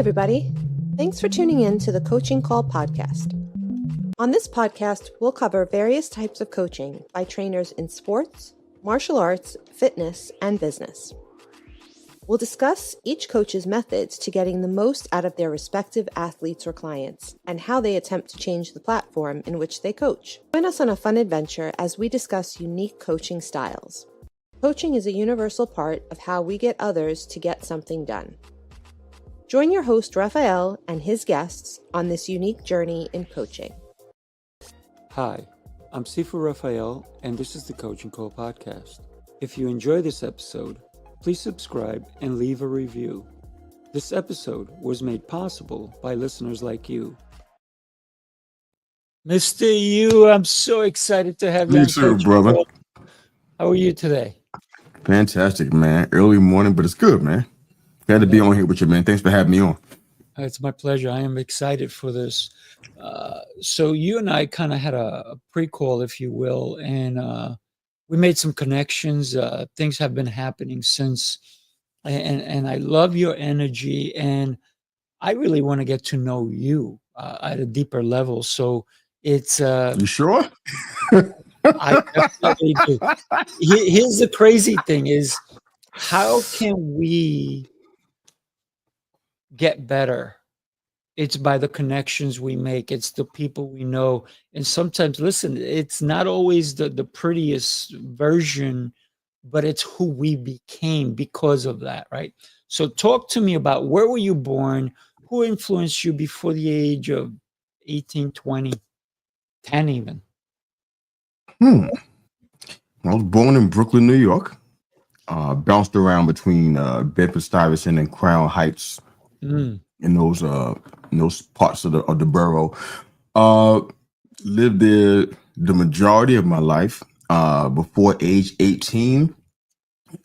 everybody. Thanks for tuning in to the Coaching Call podcast. On this podcast, we'll cover various types of coaching by trainers in sports, martial arts, fitness, and business. We'll discuss each coach's methods to getting the most out of their respective athletes or clients and how they attempt to change the platform in which they coach. Join us on a fun adventure as we discuss unique coaching styles. Coaching is a universal part of how we get others to get something done. Join your host, Rafael, and his guests on this unique journey in coaching. Hi, I'm Sifu Rafael, and this is the Coaching Call podcast. If you enjoy this episode, please subscribe and leave a review. This episode was made possible by listeners like you. Mista Yu, I'm so excited to have you on. Me too, brother. Call. How are you today? Fantastic, man. Early morning, but it's good, man. Glad to be on here with you, man. Thanks for having me on. It's my pleasure. I am excited for this. So you and I kind of had a pre-call, if you will, and we made some connections. Things have been happening since, and I love your energy, and I really want to get to know you at a deeper level. So it's you sure? I definitely do. Here's the crazy thing: is how can we get better? It's by the connections we make. It's the people we know. And sometimes, listen, it's not always the prettiest version, but it's who we became because of that, right? So talk to me about, where were you born? Who influenced you before the age of 18, 20, 10 even? I was born in Brooklyn, New York. Bounced around between Bedford-Stuyvesant and Crown Heights. In those parts of the borough. Lived there the majority of my life. Before age 18,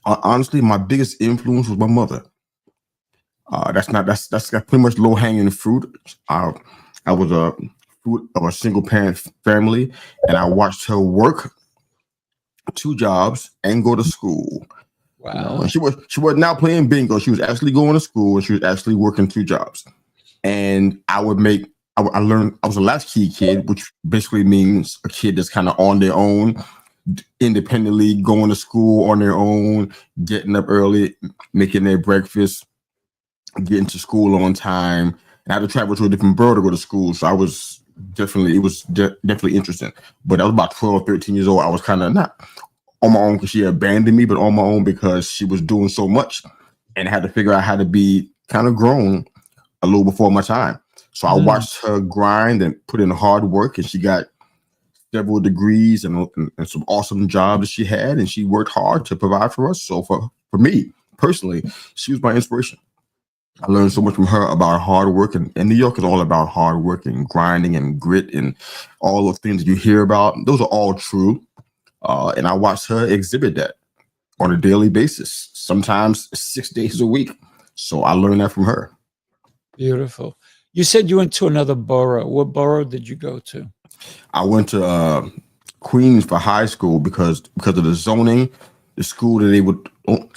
honestly, my biggest influence was my mother. That's pretty much low hanging fruit. I was a fruit of a single parent family, and I watched her work 2 jobs and go to school. Wow. You know, and she was now playing bingo. She was actually going to school, and she was actually working 2 jobs. And I learned I was a latchkey kid, which basically means a kid that's kind of on their own, independently going to school on their own, getting up early, making their breakfast, getting to school on time. And I had to travel to a different borough to go to school. So it was definitely interesting. But I was about 12, 13 years old. I was kind of not on my own because she abandoned me, but on my own because she was doing so much, and I had to figure out how to be kind of grown a little before my time. So I watched her grind and put in hard work, and she got several degrees and some awesome jobs that she had, and she worked hard to provide for us. So for me personally, she was my inspiration. I learned so much from her about hard work, and New York is all about hard work and grinding and grit and all the things that you hear about. Those are all true. And I watched her exhibit that on a daily basis, sometimes 6 days a week. So I learned that from her. Beautiful. You said you went to another borough. What borough did you go to? I went to Queens for high school because of the zoning. The school that they would.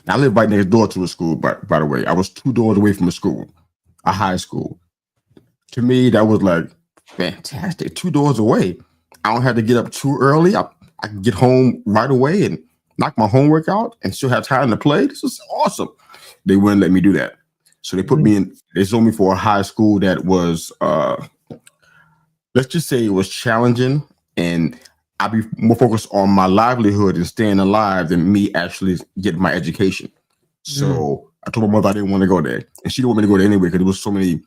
I live right next door to a school, by the way. I was 2 doors away from a high school. To me, that was like fantastic. 2 doors away. I don't have to get up too early. I can get home right away and knock my homework out and still have time to play. This is awesome. They wouldn't let me do that. So they put me in, they sold me for a high school that was, let's just say it was challenging, and I'd be more focused on my livelihood and staying alive than me actually getting my education. So I told my mother I didn't want to go there, and she didn't want me to go there anyway because there was so many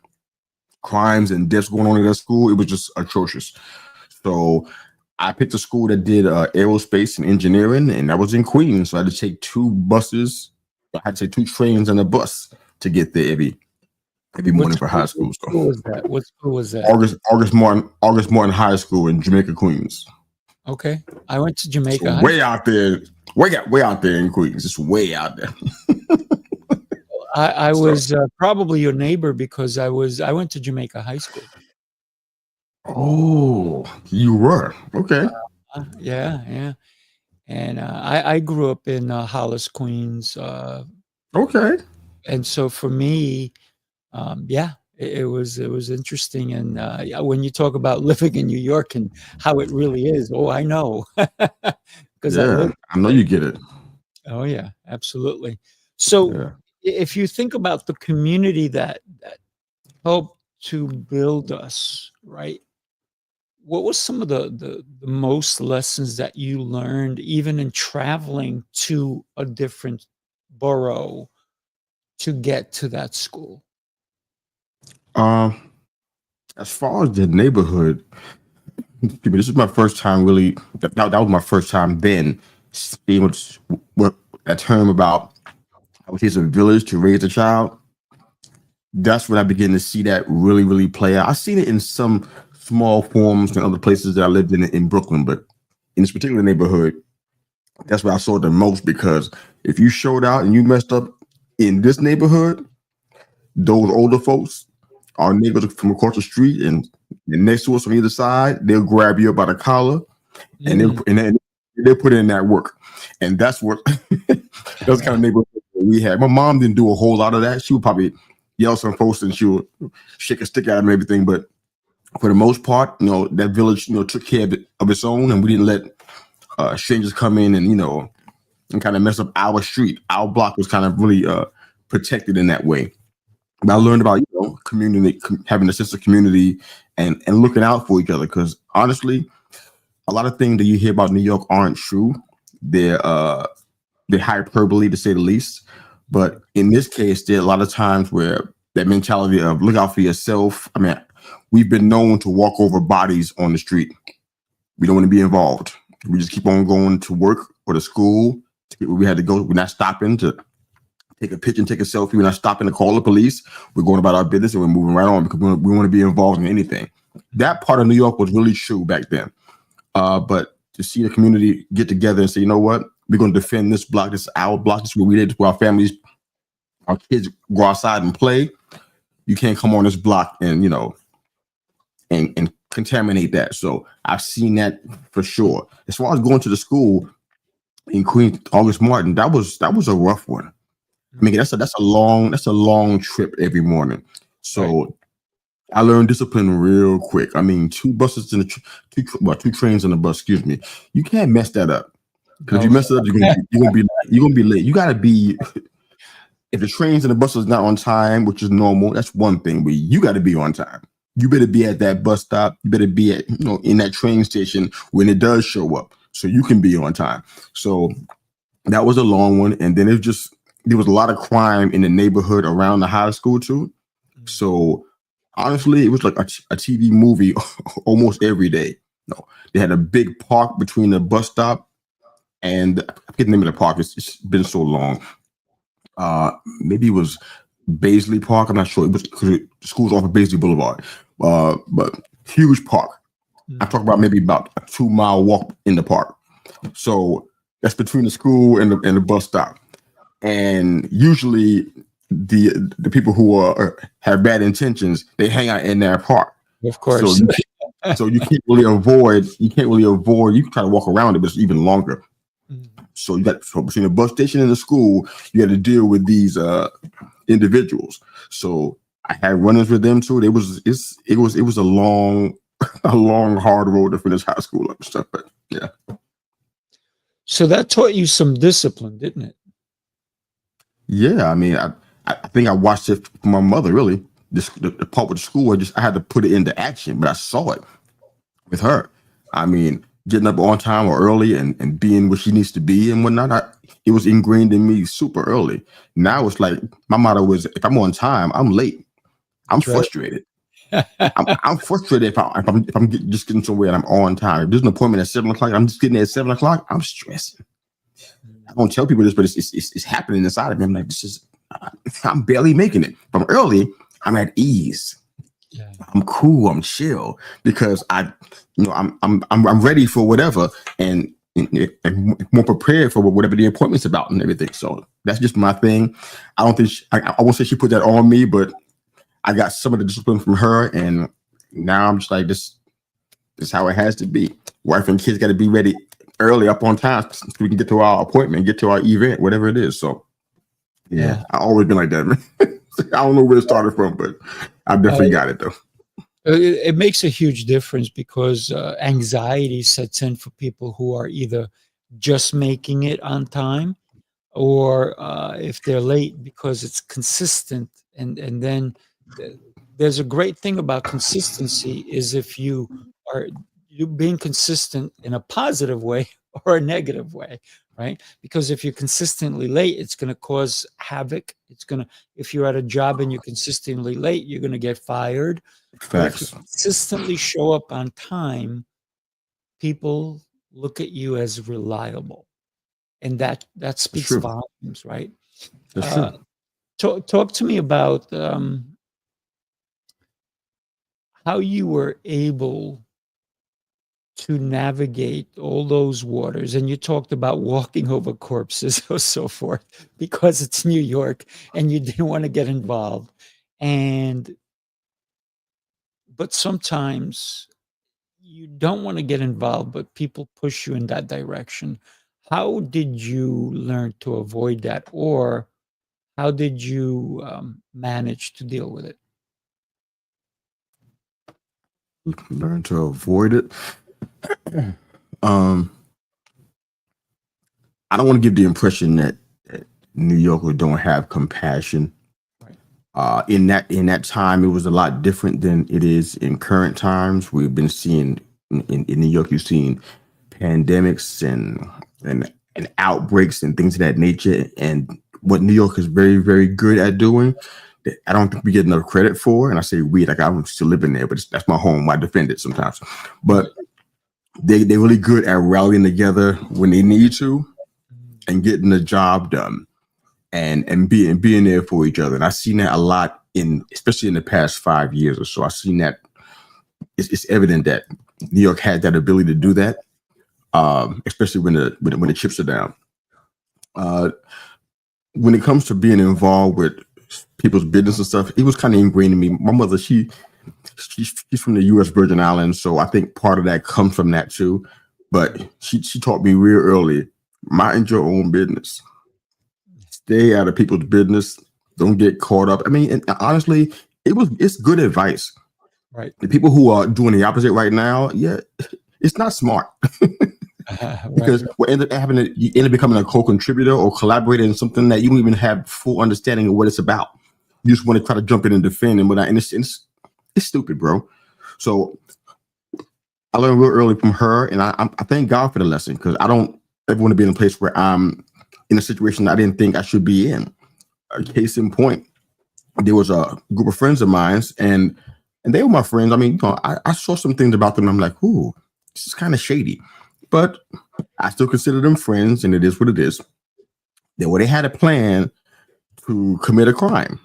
crimes and deaths going on in that school. It was just atrocious. So I picked a school that did aerospace and engineering, and that was in Queens. So I had to take 2 buses. I had to take 2 trains and a bus to get there every morning for high school. What school was that? What school was that? August Martin High School in Jamaica, Queens. Okay, I went to Jamaica. So way out there in Queens. It's way out there. I was probably your neighbor because I went to Jamaica High School. Oh, you were okay. Yeah. And I grew up in Hollis, Queens. Okay. And so for me, it was interesting. And yeah, when you talk about living in New York and how it really is, oh, I know, because I Yeah, live I know there. you get it. Oh yeah, absolutely. So Yeah. if you think about the community that helped to build us, right? What was some of the most lessons that you learned even in traveling to a different borough to get to that school? Um, as far as the neighborhood, this is my first time really. That was my first time then being what that term about how it takes a village to raise a child. That's when I begin to see that really, really play out. I've seen it in some small forms in other places that I lived in Brooklyn, but in this particular neighborhood, that's where I saw it the most because if you showed out and you messed up in this neighborhood, those older folks, our neighbors from across the street and next to us on either side, they'll grab you up by the collar and Mm, they'll put in that work. And that's what those kind of neighborhood we had. My mom didn't do a whole lot of that. She would probably yell some folks and she would shake a stick at them and everything. But for the most part, that village, took care of its own, and we didn't let strangers come in and and kind of mess up our street. Our block was kind of really protected in that way. But I learned about community, having a sense of community, and looking out for each other. Because honestly, a lot of things that you hear about New York aren't true. They're hyperbole to say the least. But in this case, there are a lot of times where that mentality of look out for yourself. I mean, we've been known to walk over bodies on the street. We don't want to be involved. We just keep on going to work or to school. We had to go. We're not stopping to take a picture and take a selfie. We're not stopping to call the police. We're going about our business and we're moving right on because we want to be involved in anything. That part of New York was really true back then. But to see the community get together and say, you know what, we're going to defend this block. This is our block. This is where we did, where our families, our kids go outside and play. You can't come on this block and and contaminate that. So I've seen that for sure. As far as going to the school in Queens, August Martin, that was a rough one. I mean, that's a long trip every morning. So right. I learned discipline real quick. I mean, two buses in two trains on the bus. Excuse me. You can't mess that up because if you No. mess it up, you're gonna be late. You gotta be. If the trains and the bus is not on time, which is normal, that's one thing. But you got to be on time. You better be at that bus stop. You better be at in that train station when it does show up, so you can be on time. So that was a long one, and then there was a lot of crime in the neighborhood around the high school too. So honestly, it was like a TV movie almost every day. No, they had a big park between the bus stop and I forget the name of the park. It's been so long. Maybe it was Baisley Park. I'm not sure. It was because the school's off of Baisley Boulevard. But huge park. I talk about maybe about a 2-mile walk in the park. So that's between the school and the bus stop. And usually the people who have bad intentions, they hang out in that park. Of course. So you can't really avoid. You can try to walk around it, but it's even longer. So between the bus station and the school, you had to deal with these individuals. So I had run-ins with them too. It was a long, hard road to finish high school and stuff. But yeah. So that taught you some discipline, didn't it? Yeah, I mean, I think I watched it from my mother. Really, the part with the school, I had to put it into action, but I saw it with her. I mean, getting up on time or early and being what she needs to be and whatnot. It was ingrained in me super early. Now it's like my motto was: if I'm on time, I'm late. I'm frustrated. I'm frustrated if I'm just getting somewhere and I'm on time. If there's an appointment at 7:00, I'm just getting there at 7:00. I'm stressing. I don't tell people this, but it's happening inside of me. I'm like, I'm barely making it. If I'm early, I'm at ease. Yeah. I'm cool. I'm chill because I'm ready for whatever and more prepared for whatever the appointment's about and everything. So that's just my thing. I don't think I won't say she put that on me, but I got some of the discipline from her, and now I'm just like this is how it has to be. Wife and kids got to be ready early, up on time, so we can get to our appointment, get to our event, whatever it is. So yeah. I always been like that, man. I don't know where it started from, but I definitely got it though. It makes a huge difference because anxiety sets in for people who are either just making it on time or if they're late because it's consistent. And then th- there's a great thing about consistency is if are you being consistent in a positive way or a negative way, right? Because if you're consistently late, it's going to cause havoc. It's going to, if you're at a job and you're consistently late, you're going to get fired. But if you Facts. consistently show up on time, people look at you as reliable, and that That's speaks true. volumes, right? That's Uh, true. talk to me about how you were able to navigate all those waters. And you talked about walking over corpses or so forth because it's New York and you didn't want to get involved. And but sometimes you don't want to get involved, but people push you in that direction. How did you learn to avoid that, or how did you manage to deal with it? Learn to avoid it. Um, I don't want to give the impression that New Yorkers don't have compassion. Right. In that time, it was a lot different than it is in current times. We've been seeing in New York, you've seen pandemics and outbreaks and things of that nature. And what New York is very, very good at doing, that I don't think we get enough credit for. And I say we, like I'm still living there, but that's my home. I defend it sometimes. But they're really good at rallying together when they need to and getting the job done and being there for each other. And I've seen that a lot especially in the past 5 years or so. I've seen that it's evident that New York has that ability to do that, especially when the chips are down. When it comes to being involved with people's business and stuff, it was kind of ingrained in me. My mother, she's from the U.S. Virgin Islands, so I think part of that comes from that too. But she taught me real early, mind your own business. Stay out of people's business. Don't get caught up. I mean, and honestly, it's good advice. Right. The people who are doing the opposite right now, yeah, it's not smart. Because what end up happening, you end up becoming a co-contributor or collaborator in something that you don't even have full understanding of what it's about. You just want to try to jump in and defend, and it's stupid, bro. So I learned real early from her, and I thank God for the lesson, because I don't ever want to be in a place where I'm in a situation I didn't think I should be in. A case in point, there was a group of friends of mine, and they were my friends. I mean, I saw some things about them. I'm like, ooh, this is kind of shady, but I still consider them friends, and it is what it is. They had a plan to commit a crime.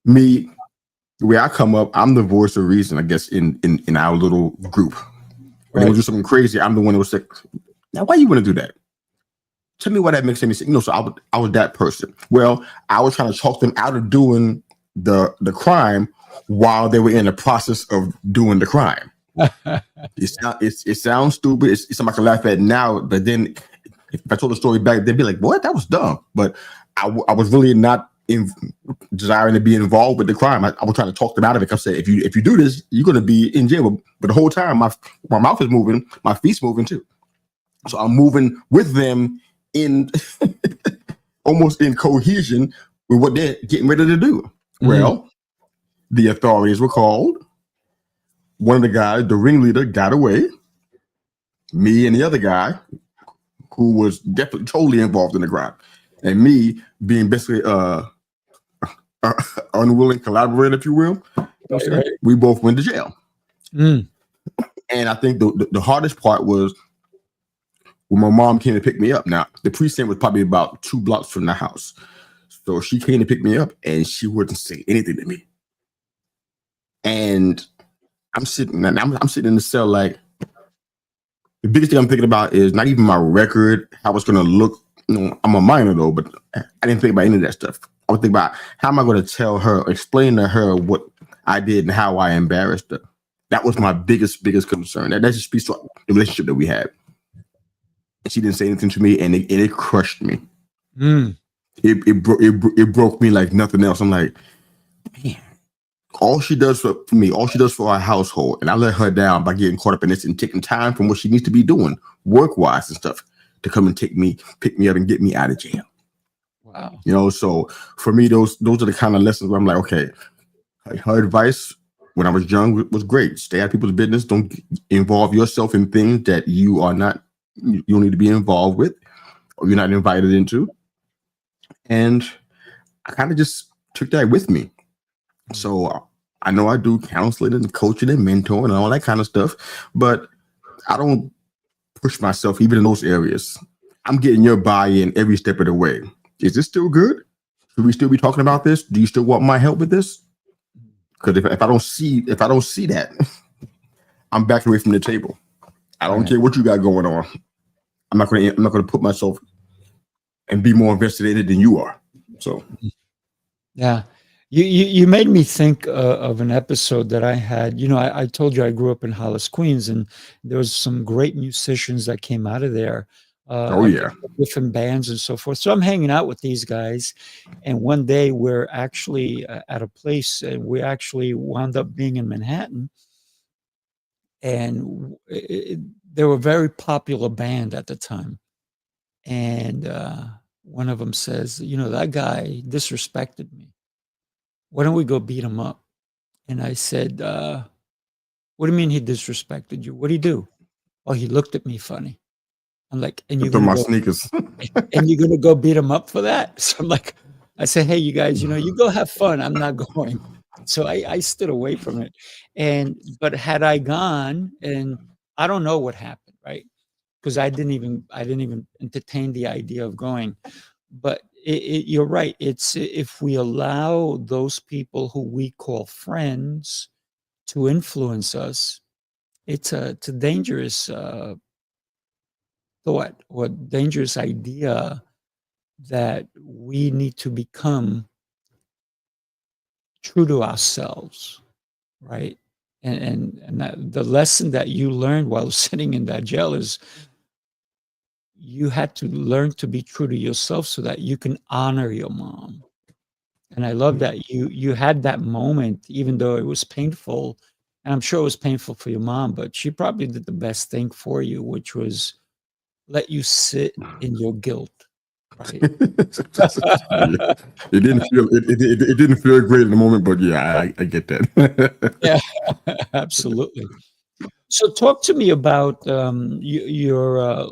Me, the way I come up, I'm the voice of reason, I guess, in our little group. When they would do something crazy, I'm the one who was like, now why you want to do that? Tell me why that makes any sense. So I was that person. Well, I was trying to talk them out of doing the crime while they were in the process of doing the crime. It sounds stupid. It's something I can laugh at now, but then if I told the story back, they'd be like, "What? That was dumb." But I was really not desiring to be involved with the crime. I was trying to talk them out of it. I said, if you do this, you're going to be in jail. But the whole time, my mouth is moving, my feet's moving too. So I'm moving with them in almost in cohesion with what they're getting ready to do. Well, the authorities were called. One of the guys, the ringleader, got away. Me and the other guy, who was definitely totally involved in the crime, and me being basically unwilling collaborator, if you will, we both went to jail. And I think the hardest part was when my mom came to pick me up. Now, the precinct was probably about 2 blocks from the house. So she came to pick me up, and she wouldn't say anything to me. And I'm sitting in the cell like, the biggest thing I'm thinking about is not even my record, how it's going to look. I'm a minor, though, but I didn't think about any of that stuff. I was thinking about how am I going to tell her, explain to her what I did and how I embarrassed her. That was my biggest concern. That just speaks to the relationship that we had. And she didn't say anything to me, and it crushed me. it broke me like nothing else. I'm like, man, all she does for me, all she does for our household, and I let her down by getting caught up in this and taking time from what she needs to be doing work wise and stuff to come and pick me up and get me out of jail. Wow. So for me, those are the kind of lessons where I'm like, okay, her advice when I was young was great. Stay out of people's business. Don't involve yourself in things that you don't need to be involved with or you're not invited into. And I kind of just took that with me. So I know I do counseling and coaching and mentoring and all that kind of stuff, but I don't push myself even in those areas. I'm getting your buy-in every step of the way. Is this still good? Should we still be talking about this? Do you still want my help with this? Because if I don't see that, I'm backing away from the table. I don't care what you got going on. I'm not going to put myself and be more invested in it than you are. So, yeah, you made me think of an episode that I had. I told you I grew up in Hollis, Queens, and there was some great musicians that came out of there. Different bands and so forth. So I'm hanging out with these guys, and one day we're actually at a place, and we actually wound up being in Manhattan, and they were a very popular band at the time. And one of them says, that guy disrespected me. Why don't we go beat him up? And I said, what do you mean he disrespected you? What did he do? Oh, he looked at me funny. I'm like, and you're gonna sneakers. And you're gonna go beat him up for that? So I'm like, I said, hey, you guys, you go have fun. I'm not going. So I stood away from it. But had I gone, and I don't know what happened, right? Because I didn't even entertain the idea of going. But you're right. It's if we allow those people who we call friends to influence us, it's a dangerous thought or dangerous idea that we need to become true to ourselves, right? And that the lesson that you learned while sitting in that jail is you had to learn to be true to yourself so that you can honor your mom. And I love that you had that moment, even though it was painful. And I'm sure it was painful for your mom, but she probably did the best thing for you, which was let you sit in your guilt. Right? It didn't feel great in the moment, but yeah, I get that. Yeah, absolutely. So talk to me about your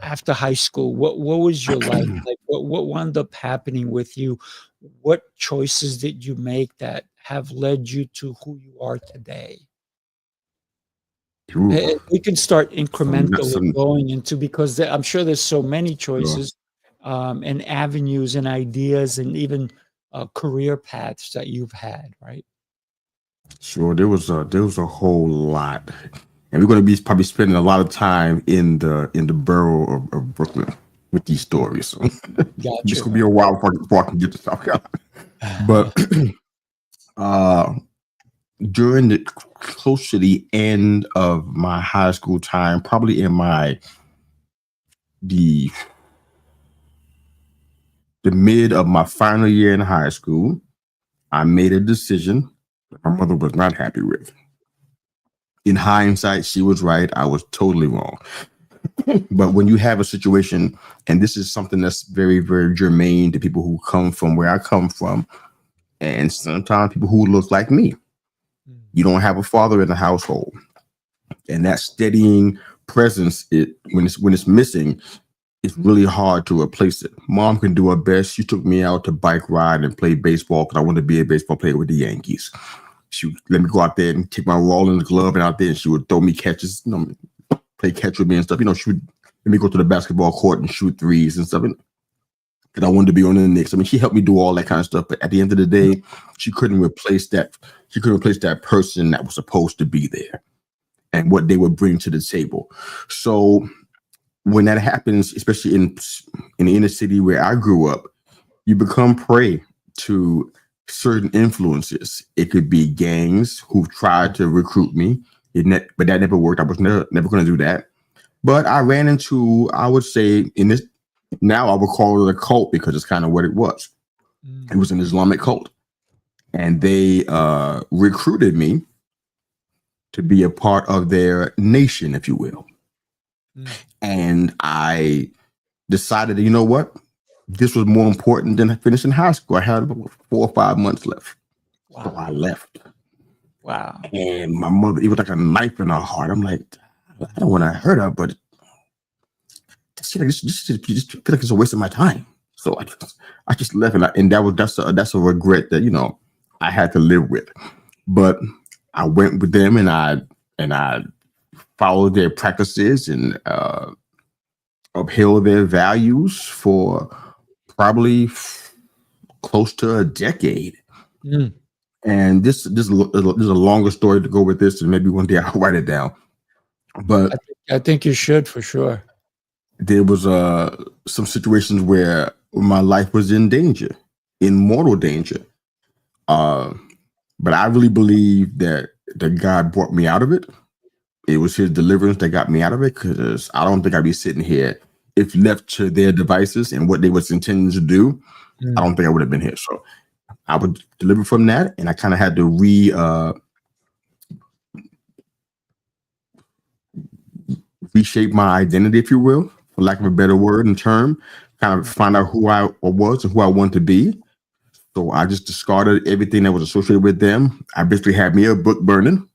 after high school. What was your life like? What wound up happening with you? What choices did you make that have led you to who you are today? We can start incrementally going into, because I'm sure there's so many choices and avenues and ideas and even career paths that you've had, right? Sure, there was a whole lot, and we're going to be probably spending a lot of time in the borough of Brooklyn with these stories. So Gotcha. This will be a while before I can get to South Carolina. But during close to the end of my high school time, probably in the mid of my final year in high school, I made a decision that my mother was not happy with. In hindsight, she was right. I was totally wrong. But when you have a situation, and this is something that's very, very germane to people who come from where I come from, and sometimes people who look like me, you don't have a father in the household, and that steadying presence, when it's missing, it's really hard to replace it. Mom can do her best. She took me out to bike ride and play baseball because I wanted to be a baseball player with the Yankees. She would let me go out there and take my roll in the glove and out there, and she would throw me catches, play catch with me and stuff. She would let me go to the basketball court and shoot threes and stuff. And I wanted to be on the Knicks. I mean, she helped me do all that kind of stuff. But at the end of the day, she couldn't replace that. She couldn't replace that person that was supposed to be there and what they would bring to the table. So when that happens, especially in the inner city where I grew up, you become prey to certain influences. It could be gangs who've tried to recruit me, but that never worked. I was never going to do that. But I ran into, I would say, in this Now I would call it a cult because it's kind of what it was. It was an Islamic cult. And they recruited me to be a part of their nation, if you will. And I decided, you know what? This was more important than finishing high school. I had about 4 or 5 months left. Wow. So I left. Wow. And my mother, it was like a knife in her heart. I'm like, I don't want to hurt her, but just feel like it's a waste of my time. So I just left, and that's a regret that, you know, I had to live with. But I went with them, and I followed their practices and upheld their values for probably close to a decade. And this is a longer story to go with this, and maybe one day I'll write it down. But I think you should, for sure. There was some situations where my life was in danger, in mortal danger. But I really believe that God brought me out of it. It was his deliverance that got me out of it, because I don't think I'd be sitting here if left to their devices and what they was intending to do. I don't think I would have been here. So I would deliver from that, and I kind of had to reshape my identity, if you will, for lack of a better word and term, kind of find out who I was and who I wanted to be. So I just discarded everything that was associated with them. I basically had me a book burning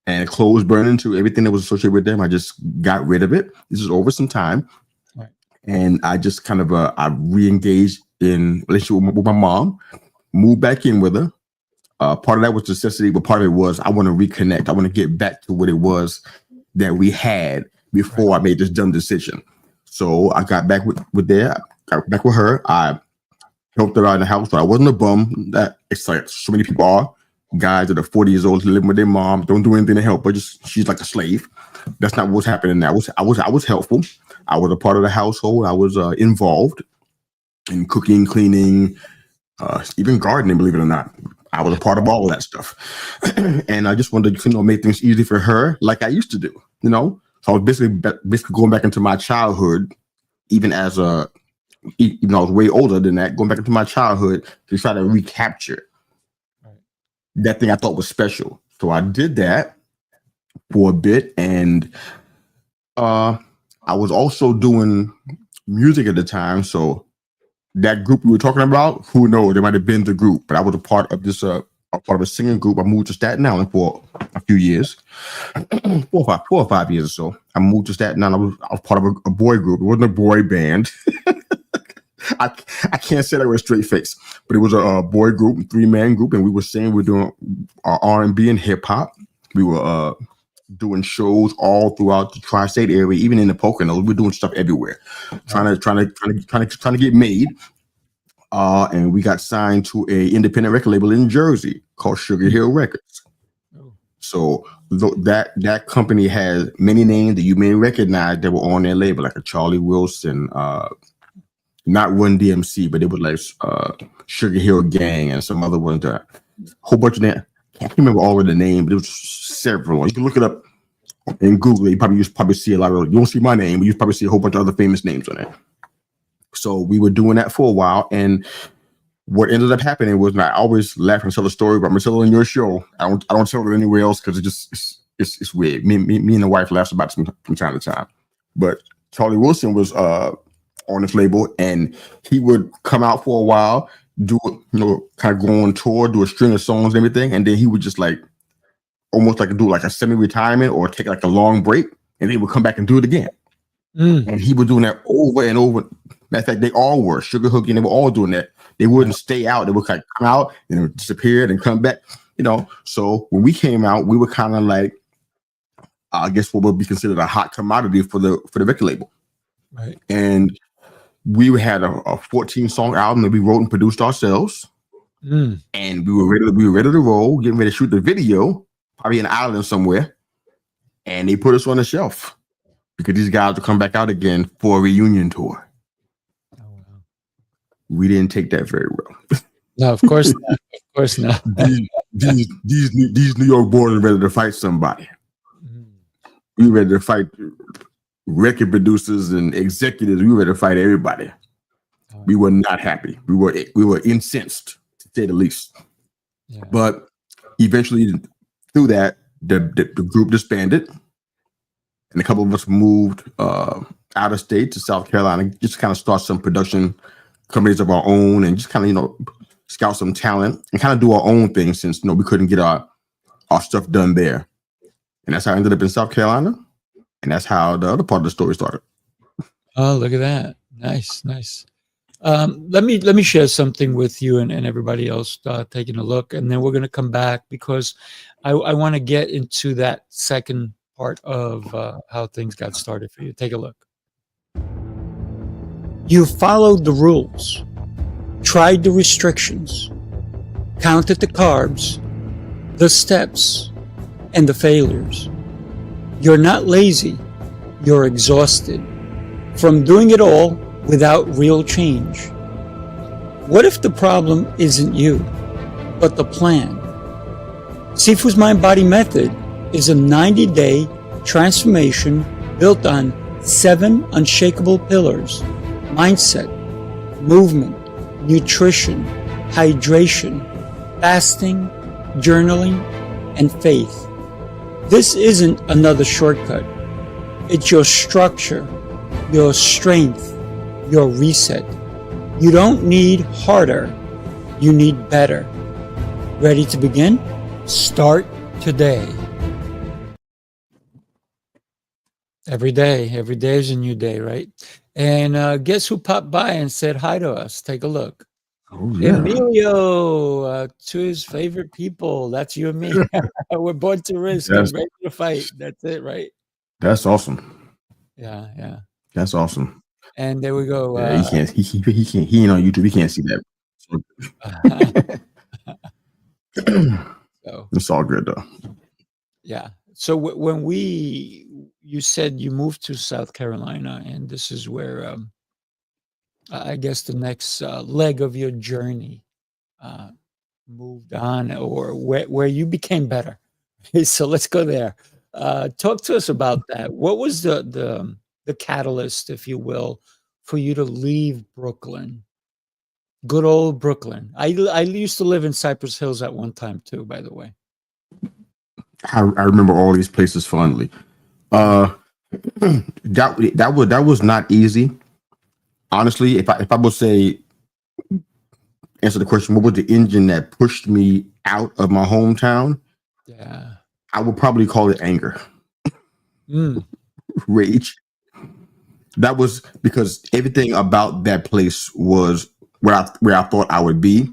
and clothes burning to everything that was associated with them. I just got rid of it. This is over some time. Right. And I just kind of, I re-engaged in relationship with my mom, moved back in with her. Part of that was necessity, but part of it was I want to reconnect. I want to get back to what it was that we had before I made this dumb decision. So I got back with her. I helped her out in the house, but I wasn't a bum. That it's like so many people are. Guys that are 40 years old living with their mom, don't do anything to help, but just she's like a slave. That's not what's happening now. I was helpful. I was a part of the household. I was involved in cooking, cleaning, even gardening, believe it or not. I was a part of all of that stuff. And I just wanted to, make things easy for her like I used to do, So I was basically going back into my childhood, even though I was way older than that, going back into my childhood to try to recapture that thing I thought was special. So I did that for a bit, and I was also doing music at the time. So that group we were talking about, who knows, they might have been the group, but I was a part of this, a part of a singing group. I moved to Staten Island for a few years, 4 or 5 years or so. I moved to Staten Island. I was part of a boy group. It wasn't a boy band. I can't say that with a straight face, but it was a boy group, 3-man group, and we were singing. We were doing R&B and hip hop. We were doing shows all throughout the tri-state area, even in the Poconos. We're doing stuff everywhere, trying to get made. And we got signed to a independent record label in Jersey called Sugar Hill Records. So that company has many names that you may recognize that were on their label, like a Charlie Wilson, not Run DMC, but it was like Sugar Hill Gang and some other ones. A whole bunch of them. I can't remember all of the names, but it was several. You can look it up in Google. You probably see a lot of. You won't see my name, but you probably see a whole bunch of other famous names on it. So we were doing that for a while, and what ended up happening was, I always laugh and tell the story, but I'm gonna tell it on your show. I don't tell it anywhere else because it's weird. Me and the wife laughs about it from time to time. But Charlie Wilson was on this label, and he would come out for a while, do kind of go on tour, do a string of songs and everything, and then he would just like almost like do like a semi-retirement or take like a long break, and they would come back and do it again. And he was doing that over and over. Matter of fact, they all were Sugar Hooky, and they were all doing that. They wouldn't stay out. They would kind of come out and would disappear and come back. So when we came out, we were kind of like, I guess what would be considered a hot commodity for the record label. Right. And we had a 14-song album that we wrote and produced ourselves. And we were ready to roll, getting ready to shoot the video, probably in an island somewhere. And they put us on the shelf because these guys would come back out again for a reunion tour. Oh, wow. We didn't take that very well. No, of course not. Of course not. these New York boys are ready to fight somebody. We ready to fight record producers and executives. We were ready to fight everybody. We were not happy. We were incensed, to say the least. Yeah. But eventually, through that, the group disbanded, and a couple of us moved out of state to South Carolina, just kind of start some production companies of our own, and just kind of scout some talent and kind of do our own thing, since we couldn't get our stuff done there. And that's how I ended up in South Carolina, and that's how the other part of the story started. Oh, look at that! Nice. Let me share something with you and everybody else taking a look, and then we're going to come back, because I want to get into that second part of how things got started for you. Take a look. You followed the rules, tried the restrictions, counted the carbs, the steps, and the failures. You're not lazy, you're exhausted from doing it all without real change. What if the problem isn't you, but the plan? Sifu's Mind-Body Method is a 90-day transformation built on 7 unshakable pillars: mindset, movement, nutrition, hydration, fasting, journaling, and faith. This isn't another shortcut. It's your structure, your strength, your reset. You don't need harder, you need better. Ready to begin? Start today. Every day is a new day, right? And guess who popped by and said hi to us? Take a look. Oh, yeah. Emilio, to his favorite people. That's you and me. We're born to risk and ready to fight. That's it, right? That's awesome. Yeah. That's awesome. And there we go. Yeah, he can't. He ain't on YouTube. He can't see that. So it's all good though. Yeah. So when you said you moved to South Carolina, and this is where I guess the next leg of your journey moved on, or where you became better. So let's go there. Talk to us about that. What was the catalyst, if you will, for you to leave Brooklyn? Good old Brooklyn. I used to live in Cypress Hills at one time too, by the way. I remember all these places fondly. That was not easy. Honestly, if I would say, answer the question, what was the engine that pushed me out of my hometown? Yeah, I would probably call it anger, rage. That was because everything about that place was where I thought I would be.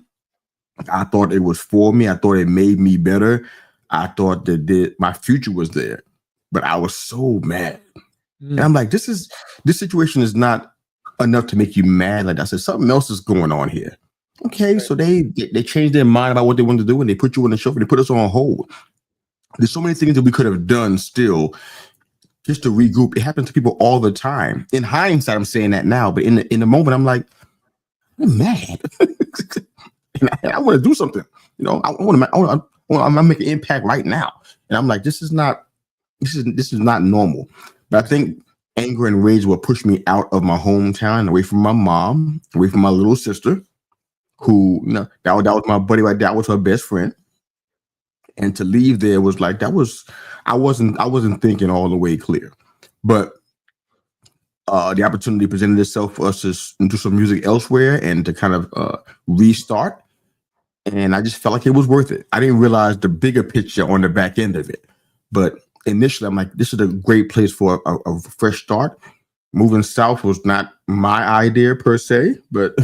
I thought it was for me. I thought it made me better. I thought that my future was there, but I was so mad. And I'm like, this situation is not enough to make you mad. Like I said, something else is going on here. Okay, so they changed their mind about what they wanted to do, and they put you on the show, and they put us on hold. There's so many things that we could have done still just to regroup. It happens to people all the time. In hindsight, I'm saying that now, but in the moment, I'm like, I'm mad. And I want to do something. I want to make an impact right now. And I'm like, this is not normal. But I think anger and rage will push me out of my hometown, away from my mom, away from my little sister, who, that was my buddy right there. That was her best friend. And to leave there was like, I wasn't thinking all the way clear. But the opportunity presented itself for us to do some music elsewhere and to kind of restart. And I just felt like it was worth it. I didn't realize the bigger picture on the back end of it. But initially, I'm like, this is a great place for a fresh start. Moving south was not my idea per se, but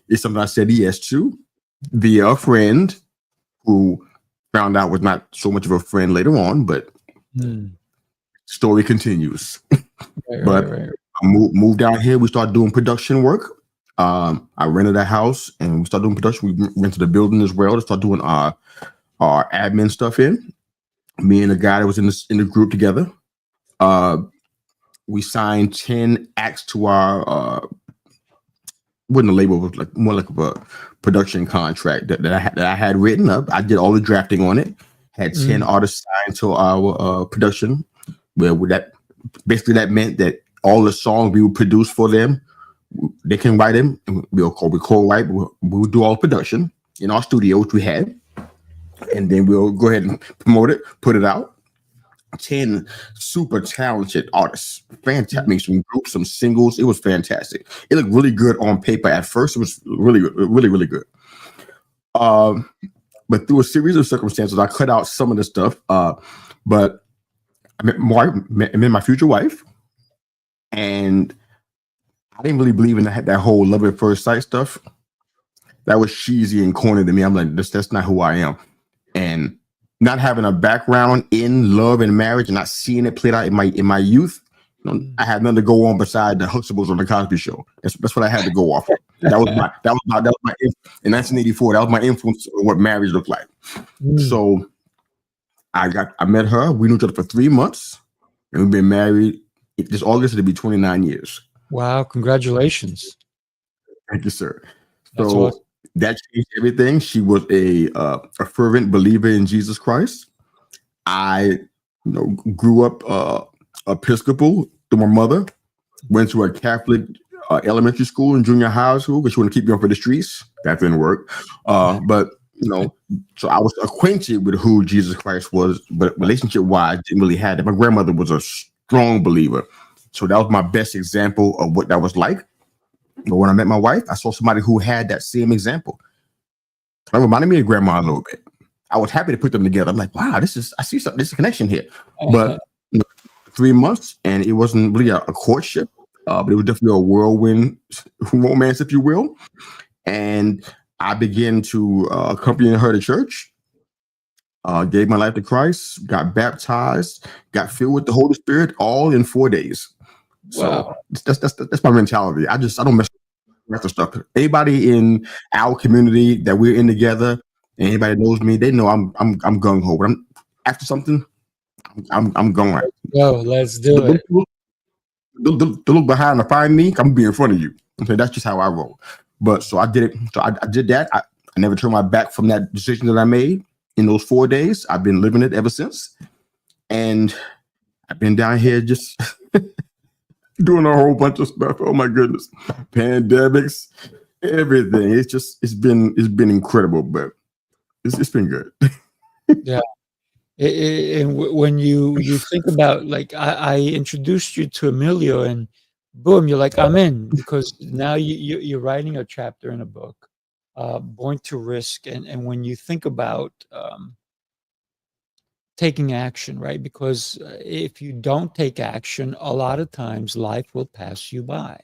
it's something I said yes to via a friend who found out was not so much of a friend later on, but story continues. Right. I moved down here. We started doing production work. I rented a house and we started doing production. We rented a building as well to start doing our admin stuff in. Me and the guy that was in the group together. We signed 10 acts to our wasn't a label, it was more like a production contract that I had written up. I did all the drafting on it. Had 10 artists signed to our production. Where that meant that all the songs we would produce for them. They can write them, and we co-write. We'll do all production in our studio, which we had, and then we'll go ahead and promote it, put it out. 10 super talented artists, fantastic. Make some groups, some singles. It was fantastic. It looked really good on paper at first. It was really, really, really good. But through a series of circumstances, I cut out some of the stuff. But I met my future wife, and I didn't really believe in that whole love at first sight stuff. That was cheesy and corny to me. I'm like, that's not who I am. And not having a background in love and marriage and not seeing it played out in my youth, I had nothing to go on beside the Huxtables on the Cosby Show. That's what I had to go off of. That was my in 1984. That was my influence on what marriage looked like. So I met her. We knew each other for 3 months, and we've been married. This August it'll be 29 years. Wow! Congratulations. Thank you, sir. That's so awesome. That changed everything. She was a fervent believer in Jesus Christ. I, grew up Episcopal through my mother. Went to a Catholic elementary school and junior high school because she wanted to keep me off of the streets. That didn't work. But so I was acquainted with who Jesus Christ was, but relationship-wise, didn't really have it. My grandmother was a strong believer, so that was my best example of what that was like. But when I met my wife, I saw somebody who had that same example. It reminded me of grandma a little bit. I was happy to put them together. I'm like, wow, I see something. There's a connection here. But 3 months, and it wasn't really a courtship, but it was definitely a whirlwind romance, if you will. And I began to accompany her to church. Gave my life to Christ, got baptized, got filled with the Holy Spirit, all in 4 days. Wow. So that's my mentality. I don't mess with the stuff. Anybody in our community that we're in together, and anybody knows me, they know I'm gung ho. But I'm after something, I'm going. Go, let's do it. To look behind to find me, I'm gonna be in front of you. Okay, that's just how I roll. But so I did it. So I did that. I never turned my back from that decision that I made in those 4 days. I've been living it ever since, and I've been down here just doing a whole bunch of stuff. Oh my goodness, pandemics, everything. It's been incredible, but it's been good. Yeah. And when you think about, like, I introduced you to Emilio, and boom, you're like, I'm in, because now you're writing a chapter in a book, Born to Risk. And when you think about taking action, right? Because if you don't take action, a lot of times life will pass you by.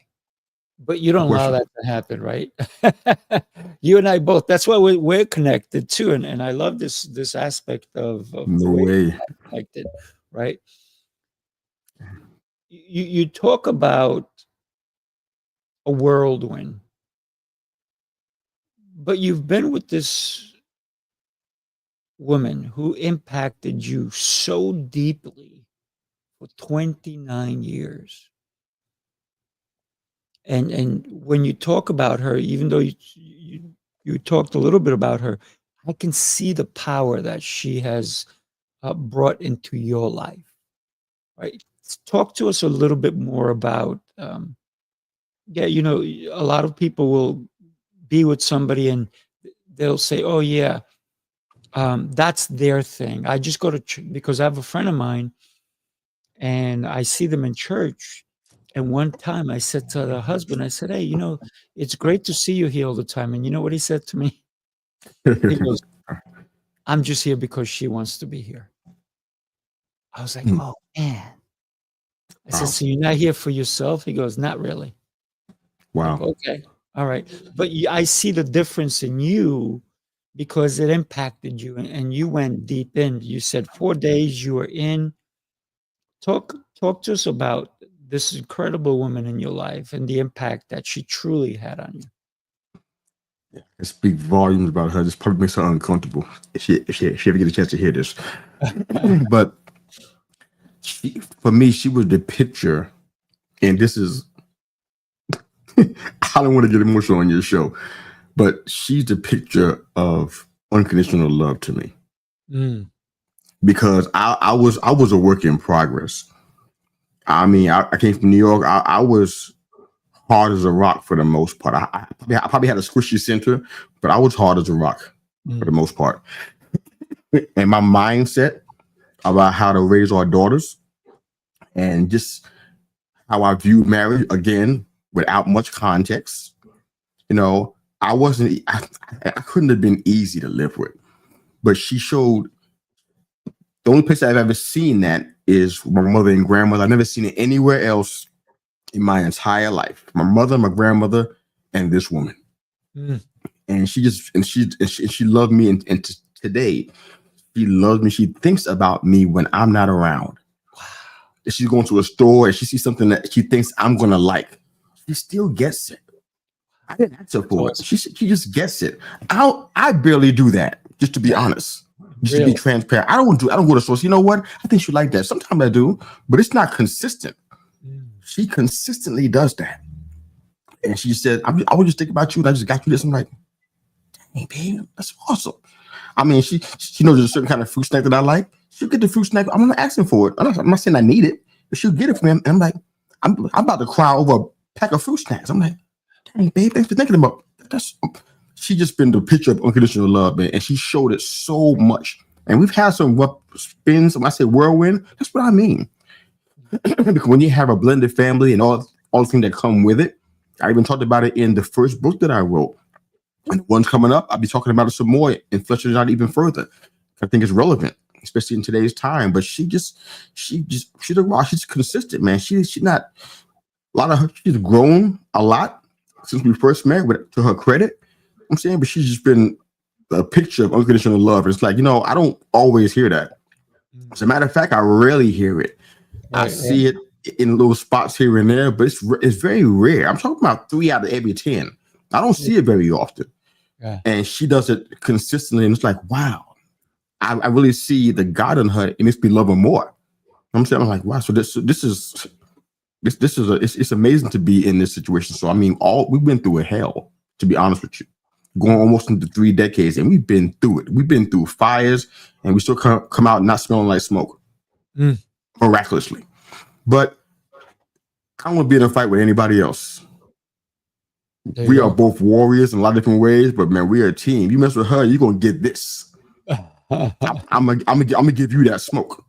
But you don't allow that to happen, right? You and I both. That's why we're connected too. And I love this aspect of No the way way. we're connected, right? You talk about a whirlwind, but you've been with this woman who impacted you so deeply for 29 years. And when you talk about her, even though you talked a little bit about her, I can see the power that she has brought into your life, right? Talk to us a little bit more about, a lot of people will be with somebody and they'll say, oh yeah, that's their thing. I just go to because I have a friend of mine and I see them in church. And one time I said to the husband, I said, hey, it's great to see you here all the time. And you know what he said to me? He goes, I'm just here because she wants to be here. I was like, oh, man. I said, so you're not here for yourself? He goes, not really. Wow. Like, okay. All right. But I see the difference in you because it impacted you and you went deep in. You said 4 days you were in. Talk to us about this incredible woman in your life and the impact that she truly had on you. Yeah, I speak volumes about her. This probably makes her uncomfortable if she ever get a chance to hear this. But for me, she was the picture, and this is I don't want to get emotional on your show, but she's the picture of unconditional love to me. Because I was a work in progress. I mean, I came from New York. I was hard as a rock for the most part. I probably had a squishy center, but I was hard as a rock for the most part. And my mindset about how to raise our daughters and just how I viewed marriage, again, without much context. You know, I couldn't have been easy to live with, but she showed. The only place I've ever seen that is my mother and grandmother. I've never seen it anywhere else in my entire life. My mother, my grandmother, and this woman. Mm. And she loved me. And today, she loves me. She thinks about me when I'm not around. Wow. If she's going to a store and she sees something that she thinks I'm going to like, she still gets it. I didn't ask her for it. She just gets it. I barely do that, just to be honest. Just to be transparent. I don't go to stores. You know what? I think she like that. Sometimes I do, but it's not consistent. She consistently does that. And she said, I was just thinking about you, and I just got you this. I'm like, dang, babe, that's awesome. I mean, she knows there's a certain kind of fruit snack that I like. She'll get the fruit snack. I'm not asking for it. I'm not saying I need it, but she'll get it for me. And I'm like, I'm about to cry over a pack of fruit snacks. I'm like, dang, babe, thanks for thinking about that's. She just been the picture of unconditional love, man, and she showed it so much. And we've had some rough spins. When I say whirlwind, that's what I mean. Because when you have a blended family and all the things that come with it, I even talked about it in the first book that I wrote. And the one's coming up, I'll be talking about it some more and fleshing it out even further. I think it's relevant, especially in today's time. But she's a rock. She's consistent, man. She's grown a lot since we first met. To her credit, I'm saying, but she's just been a picture of unconditional love. It's like, I don't always hear that. As a matter of fact, I rarely hear it. I see it in little spots here and there, but it's very rare. I'm talking about 3 out of every 10. I don't see it very often. Yeah. And she does it consistently, and it's like, wow, I really see the God in her. It makes me love her more. I'm saying, I'm like, wow. So it's amazing to be in this situation. So I mean, we've been through a hell, to be honest with you, going almost into 3 decades, and we've been through it. We've been through fires, and we still come out not smelling like smoke, miraculously. But I don't want to be in a fight with anybody else. We are both warriors in a lot of different ways, but man, we are a team. You mess with her, you're gonna get this. I'm gonna give you that smoke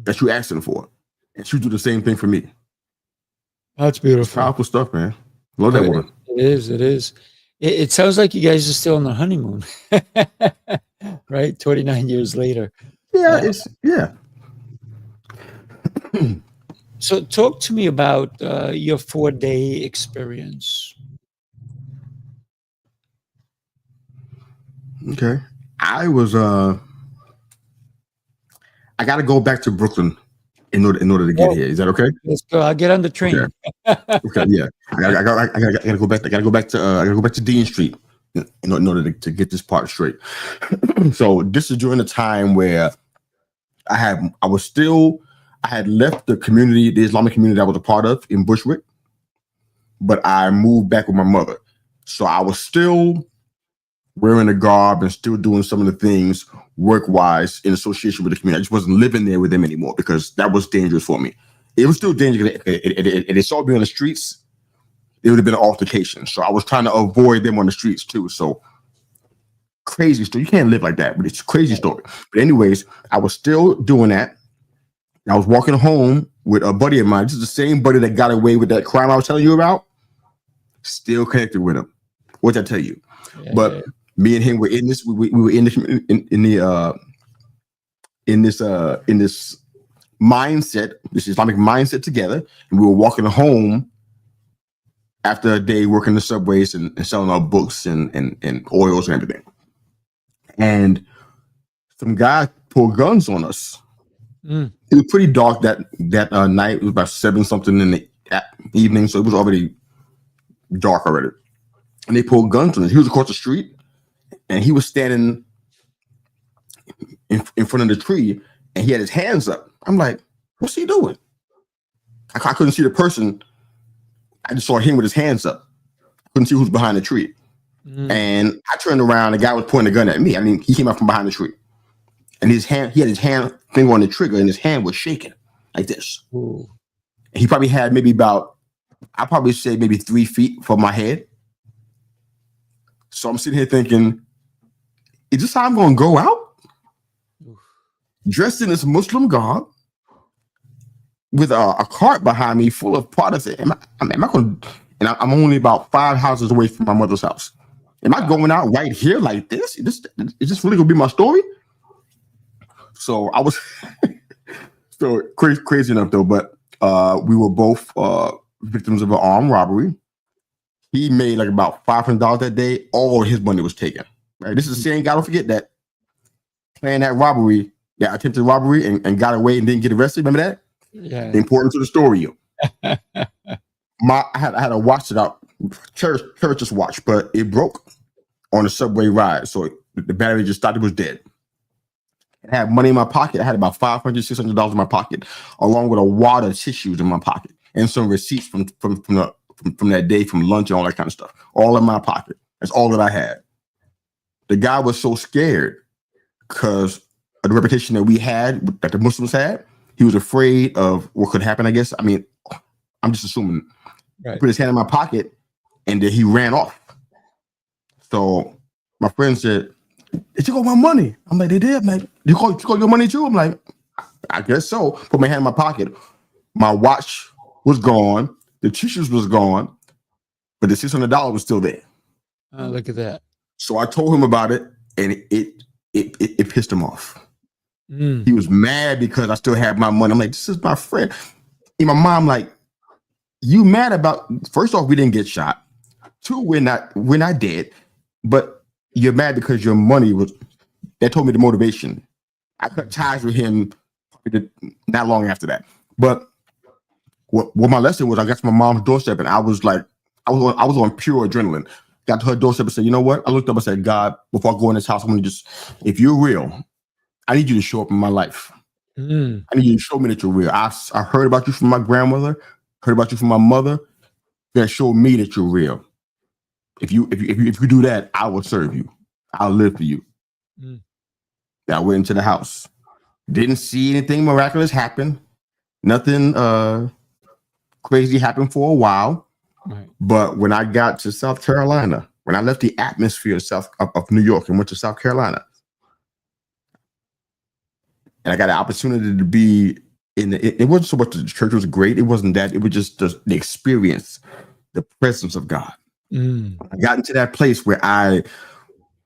that you're asking for, and she'll do the same thing for me. That's beautiful. It's powerful stuff, man. Love that woman. It is. It sounds like you guys are still on the honeymoon, right? 29 years later. Yeah, So talk to me about your 4-day experience. Okay. I got to go back to Brooklyn in order to get here. Is that okay? Let's go. I'll get on the train. Okay. Yeah. I gotta go back. I gotta go back to Dean Street in order to get this part straight. So this is during the time where I had left the community, the Islamic community I was a part of in Bushwick, but I moved back with my mother. So I was still wearing the garb and still doing some of the things work-wise in association with the community. I just wasn't living there with them anymore because that was dangerous for me. It was still dangerous. If they saw me on the streets, it would have been an altercation. So I was trying to avoid them on the streets too. So crazy story. You can't live like that, but it's a crazy story. But anyways, I was still doing that. I was walking home with a buddy of mine. This is the same buddy that got away with that crime I was telling you about. Still connected with him. What did I tell you? But me and him were in this. We were in this mindset, this Islamic mindset together, and we were walking home after a day working the subways and selling our books and oils and everything. And some guy pulled guns on us. It was pretty dark that night. It was about 7-something in the evening, so it was already dark already. And they pulled guns on us. He was across the street, and he was standing in front of the tree, and he had his hands up. I'm like, what's he doing? I couldn't see the person. I just saw him with his hands up. I couldn't see who's behind the tree. And I turned around. The guy was pointing a gun at me. I mean, he came out from behind the tree. And he had his hand finger on the trigger, and his hand was shaking like this. Ooh. He probably had I probably say maybe 3 feet from my head. So I'm sitting here thinking, is this how I'm going to go out? Dressed in this Muslim garb with a cart behind me full of products. Am I going to, and I'm only about 5 houses away from my mother's house. Am I going out right here like this? Is this really going to be my story? So I was so crazy enough though, but we were both victims of an armed robbery. He made like about $500 that day. All his money was taken. Right? This is the same guy. Don't forget that planned that robbery, that attempted robbery, and got away and didn't get arrested. Remember that? Yeah. The importance of the story. I had a watch that I church's watch, but it broke on a subway ride, so the battery just stopped. It was dead. I had money in my pocket. I had about $500, $600 in my pocket, along with a wad of tissues in my pocket and some receipts from that day, from lunch and all that kind of stuff, all in my pocket. That's all that I had. The guy was so scared because of the reputation that we had, that the Muslims had. He was afraid of what could happen, I guess. I mean, I'm just assuming. Right. He put his hand in my pocket and then he ran off. So my friend said, "They took all my money." I'm like, "They did, man. You call your money too?" I'm like, "I guess so." Put my hand in my pocket. My watch was gone. The tissues was gone, but the $600 was still there. Look at that. So I told him about it, and it pissed him off. He was mad because I still had my money. I'm like, "This is my friend." And my mom like, "You mad about?" First off, we didn't get shot. 2, we're not dead, but you're mad because your money was. That told me the motivation. I cut ties with him not long after that. But what my lesson was, I got to my mom's doorstep, and I was like, I was on pure adrenaline. Got to her doorstep and said, "You know what?" I looked up and said, "God, before I go in this house, I'm gonna just, if you're real, I need you to show up in my life. I need you to show me that you're real. I heard about you from my grandmother, heard about you from my mother. That show me that you're real. If you do that, I will serve you. I'll live for you." I went into the house. Didn't see anything miraculous happen. Nothing crazy happened for a while. Right. But when I got to South Carolina, when I left the atmosphere of New York and went to South Carolina, and I got an opportunity to be in it wasn't so much that the church was great. It wasn't that. It was just the experience, the presence of God. I got into that place where I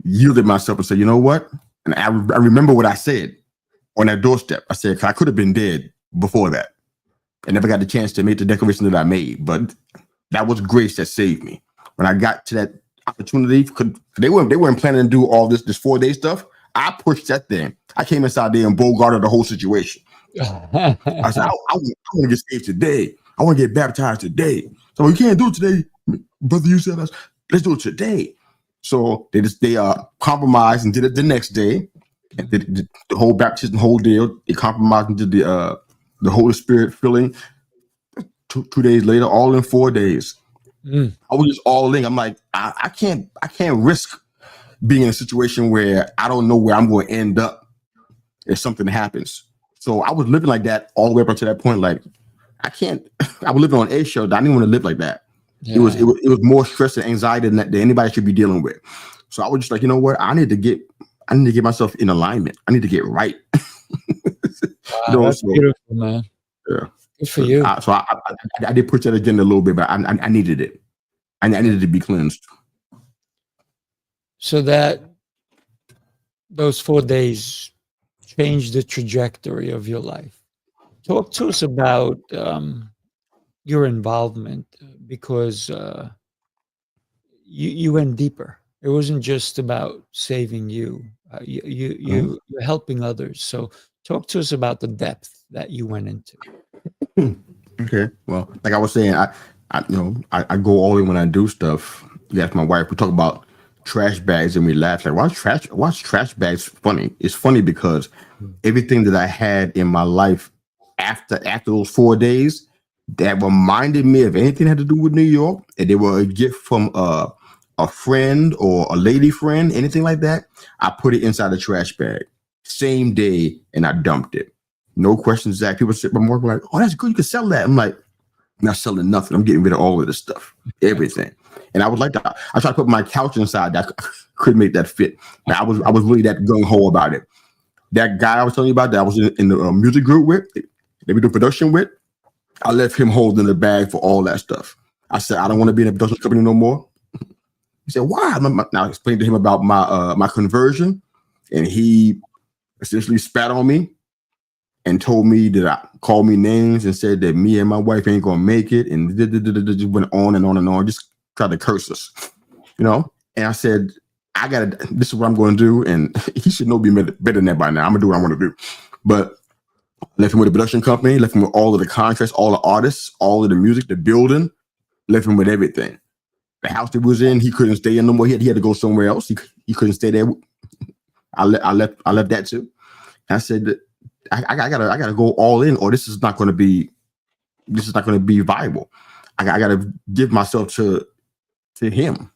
yielded myself and said, "You know what?" And I remember what I said on that doorstep. I said, 'cause I could have been dead before that. I never got the chance to make the declaration that I made, but that was grace that saved me. When I got to that opportunity, they weren't planning to do all this 4-day stuff. I pushed that thing. I came inside there and bogarted the whole situation. I said, I want to get saved today. I want to get baptized today. So you can't do it today, brother. You said us. Let's do it today. So they compromised and did it the next day. And did the whole baptism, whole deal. They compromised and did the Holy Spirit filling. 2 days later, all in 4 days. I was just all in. I'm like, I can't risk being in a situation where I don't know where I'm going to end up if something happens. So I was living like that all the way up until that point. Like, I was living on eggshells. I didn't want to live like that. Yeah. It was more stress and anxiety than anybody should be dealing with. So I was just like, you know what? I need to get myself in alignment. I need to get right. Wow, that's beautiful, man. Yeah. Good for you. So I did push that agenda a little bit, but I needed it. I needed to be cleansed. So those 4 days changed the trajectory of your life. Talk to us about your involvement, because you went deeper. It wasn't just about saving you. You're helping others. So talk to us about the depth that you went into. Okay. Well, like I was saying, I go all in when I do stuff. You ask my wife, we talk about trash bags and we laugh. Like, why's trash bags funny? It's funny because everything that I had in my life after those 4 days that reminded me of anything that had to do with New York, and they were a gift from a friend or a lady friend, anything like that, I put it inside the trash bag. Same day, and I dumped it. No questions asked. People sit from work like, "Oh, that's good. You can sell that." I'm like, not selling nothing. I'm getting rid of all of this stuff, everything. And I was like that. I tried to put my couch inside. That couldn't make that fit. I was really that gung ho about it. That guy I was telling you about that I was in the music group with, that we do production with, I left him holding the bag for all that stuff. I said, I don't want to be in a production company no more. He said, why? Now I explained to him about my conversion, and he essentially spat on me and told me called me names and said that me and my wife ain't gonna make it, and just went on and on and on, just tried to curse us, you know. And I said, this is what I'm going to do, and he should know me better than that by now. I'm gonna do what I want to do. But left him with a production company, left him with all of the contracts, all the artists, all of the music, the building, left him with everything. The house that he was in, he couldn't stay in no more. He had to go somewhere else. He couldn't stay there. I left that too. And I said, I gotta go all in, or this is not going to be viable. I gotta give myself to him,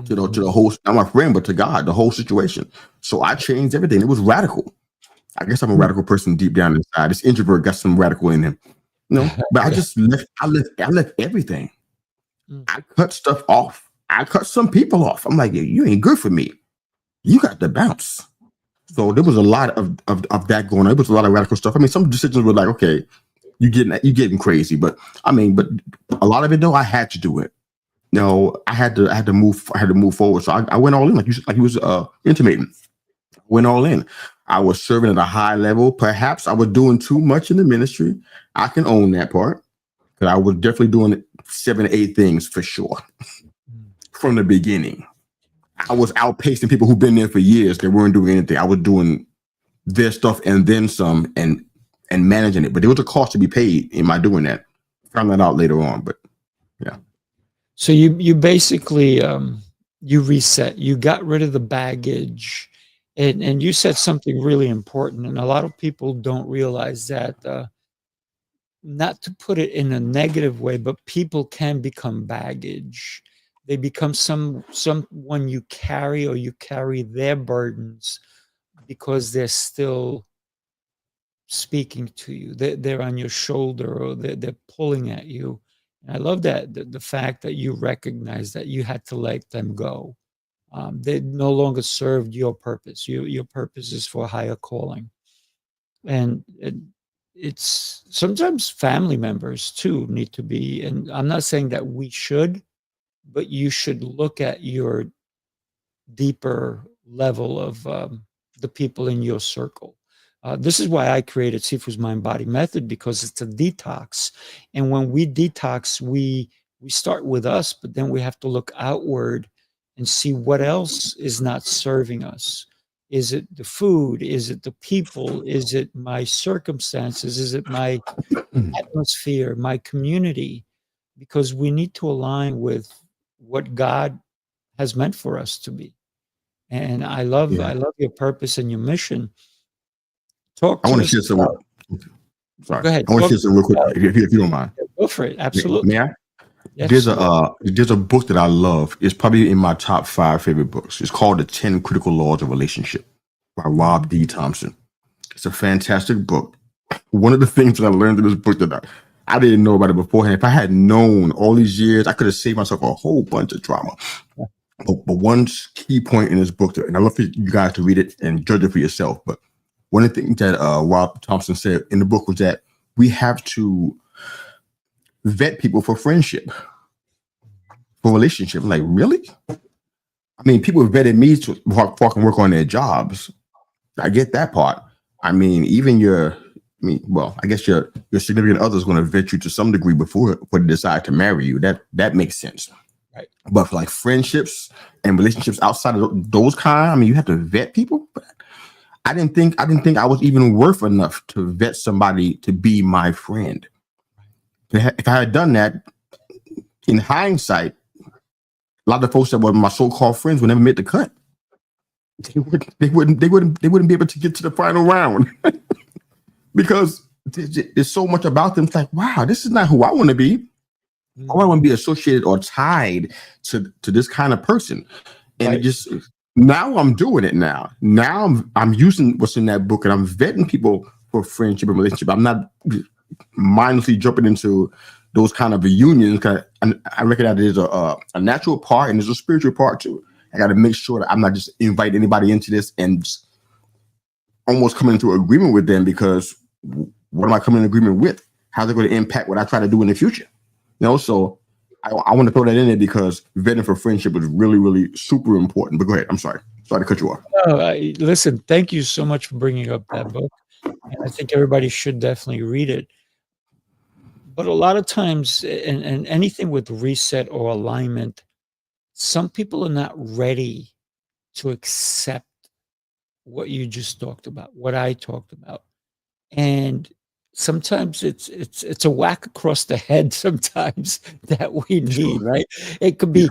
to the whole, not my friend, but to God, the whole situation. So I changed everything. It was radical. I guess I'm a radical person deep down inside. This introvert got some radical in him, you know. But I just left everything. I cut stuff off. I cut some people off. I'm like, you ain't good for me. You got to bounce. So there was a lot of that going on. There was a lot of radical stuff. I mean, some decisions were like, okay, you getting crazy, but a lot of it though, I had to do it. You know, I had to move forward. So I went all in, like you was intimating. Went all in. I was serving at a high level. Perhaps I was doing too much in the ministry. I can own that part, because I was definitely doing 7 or 8 things for sure from the beginning. I was outpacing people who've been there for years. They weren't doing anything. I was doing their stuff and then some, and managing it. But there was a cost to be paid in my doing that. Found that out later on, but yeah. So you basically you reset. You got rid of the baggage, and you said something really important. And a lot of people don't realize that. Not to put it in a negative way, but people can become baggage. They become someone you carry, or you carry their burdens because they're still speaking to you. They're on your shoulder, or they're pulling at you. And I love that the fact that you recognize that you had to let them go. They no longer served your purpose. Your purpose is for a higher calling, and it's sometimes family members too need to be. And I'm not saying that we should, but you should look at your deeper level of the people in your circle. This is why I created Sifu's Mind Body Method, because it's a detox. And when we detox, we start with us, but then we have to look outward and see what else is not serving us. Is it the food? Is it the people? Is it my circumstances? Is it my atmosphere, my community? Because we need to align with what God has meant for us to be. And I love your purpose and your mission. Talk to I want to us share some. about- Sorry, Go ahead. I want to share some real quick, if you don't mind. Go for it. Absolutely. May I? Yes. There's a book that I love. It's probably in my top 5 favorite books. It's called The 10 Critical Laws of Relationship by Rob D. Thompson. It's a fantastic book. One of the things that I learned in this book that I didn't know about it beforehand. If I had known all these years, I could have saved myself a whole bunch of drama. But one key point in this book, and I love for you guys to read it and judge it for yourself. But one of the things that Rob Thompson said in the book was that we have to vet people for friendship, for relationship. I'm like, really? I mean, people vetted me to fucking work on their jobs. I get that part. I mean, even I guess your significant other is going to vet you to some degree before they decide to marry you. That makes sense. Right. But for like friendships and relationships outside of those kind, I mean, you have to vet people. But I didn't think I was even worth enough to vet somebody to be my friend. If I had done that, in hindsight, a lot of the folks that were my so-called friends would never make the cut. They wouldn't be able to get to the final round because there's so much about them. It's like, wow, this is not who I want to be. I want to be associated or tied to this kind of person. And It just, now I'm doing it now. Now I'm using what's in that book, and I'm vetting people for friendship and relationship. I'm not mindlessly jumping into those kind of reunions, I recognize there's a natural part and there's a spiritual part too. I got to make sure that I'm not just inviting anybody into this and just almost coming into agreement with them, because what am I coming in agreement with? How's it going to impact what I try to do in the future? So I want to throw that in there because vetting for friendship is really, really super important. But go ahead. I'm sorry to cut you off. Listen, thank you so much for bringing up that book. And I think everybody should definitely read it. But a lot of times, and anything with reset or alignment, some people are not ready to accept what you just talked about, what I talked about. And sometimes it's a whack across the head sometimes that we need, right? It could be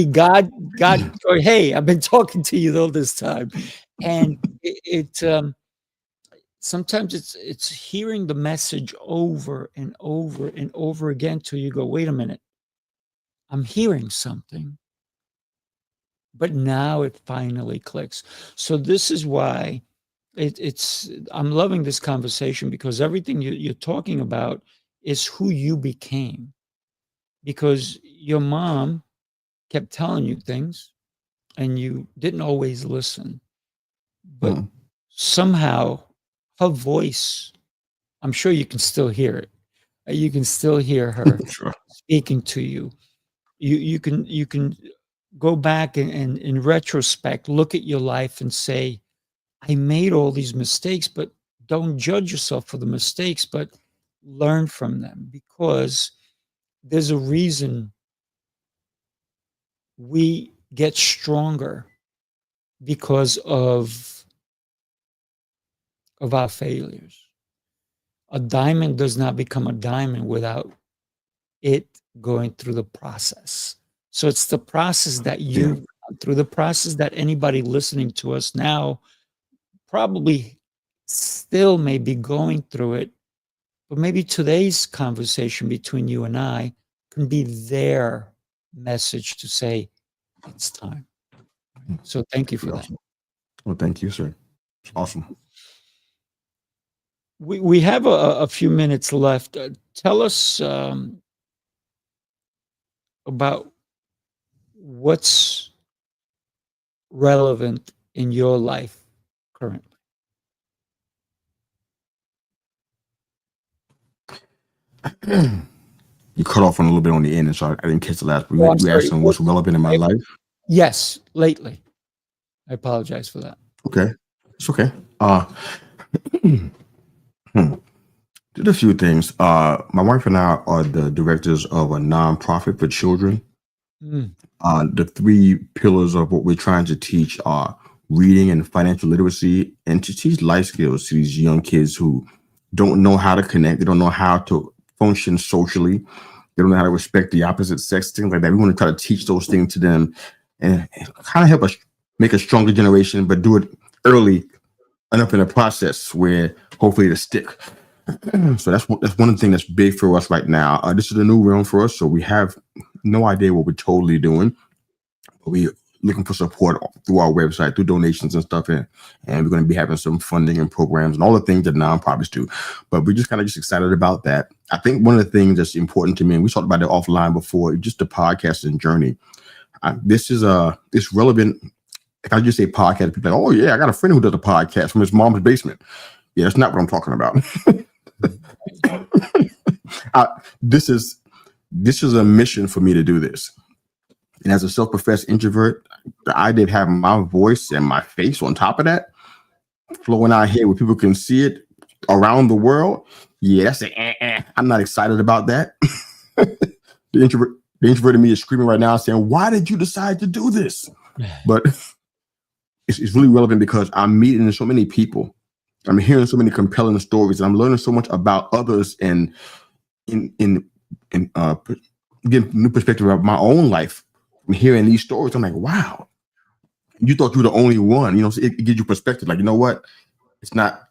God going, hey, I've been talking to you all this time. And sometimes it's hearing the message over and over and over again till you go, wait a minute, I'm hearing something. But now it finally clicks. So this is why I'm loving this conversation, because everything you're talking about is who you became. Because your mom kept telling you things and you didn't always listen. But somehow her voice, I'm sure you can still hear it. You can still hear her speaking to you. You can go back and in retrospect, look at your life and say, I made all these mistakes, but don't judge yourself for the mistakes, but learn from them, because there's a reason we get stronger because of our failures. A diamond does not become a diamond without it going through the process. So it's the process that through the process that anybody listening to us now probably still may be going through it, but maybe today's conversation between you and I can be their message to say, it's time. So thank you for that. Well, thank you, sir. It's awesome. We have a few minutes left. Tell us about what's relevant in your life currently. You cut off on a little bit on the end, and so I didn't catch the last. But you asked them what's relevant in my life. Yes, lately. I apologize for that. Okay, it's okay. Did a few things. My wife and I are the directors of a nonprofit for children. The three pillars of what we're trying to teach are reading and financial literacy, and to teach life skills to these young kids who don't know how to connect. They don't know how to function socially. They don't know how to respect the opposite sex, things like that. We want to try to teach those things to them and kind of help us make a stronger generation, but do it early enough in the process where hopefully it'll stick. So that's one of the things that's big for us right now. This is a new realm for us, so we have no idea what we're totally doing. But we're looking for support through our website, through donations and stuff, and we're going to be having some funding and programs and all the things that nonprofits do. But we're just kind of excited about that. I think one of the things that's important to me, and we talked about it offline before, just the podcasting journey. This is it's relevant. If I just say podcast, people are like, oh yeah, I got a friend who does a podcast from his mom's basement. Yeah, that's not what I'm talking about. This is a mission for me to do this. And as a self-professed introvert, the idea of having my voice and my face on top of that, flowing out here where people can see it around the world, yeah, that's I'm not excited about that. The introvert in me is screaming right now saying, why did you decide to do this? But it's really relevant because I'm meeting so many people. I'm hearing so many compelling stories, and I'm learning so much about others and in getting new perspective of my own life. I'm hearing these stories. I'm like, wow, you thought you were the only one, so it gives you perspective. Like, you know what? It's not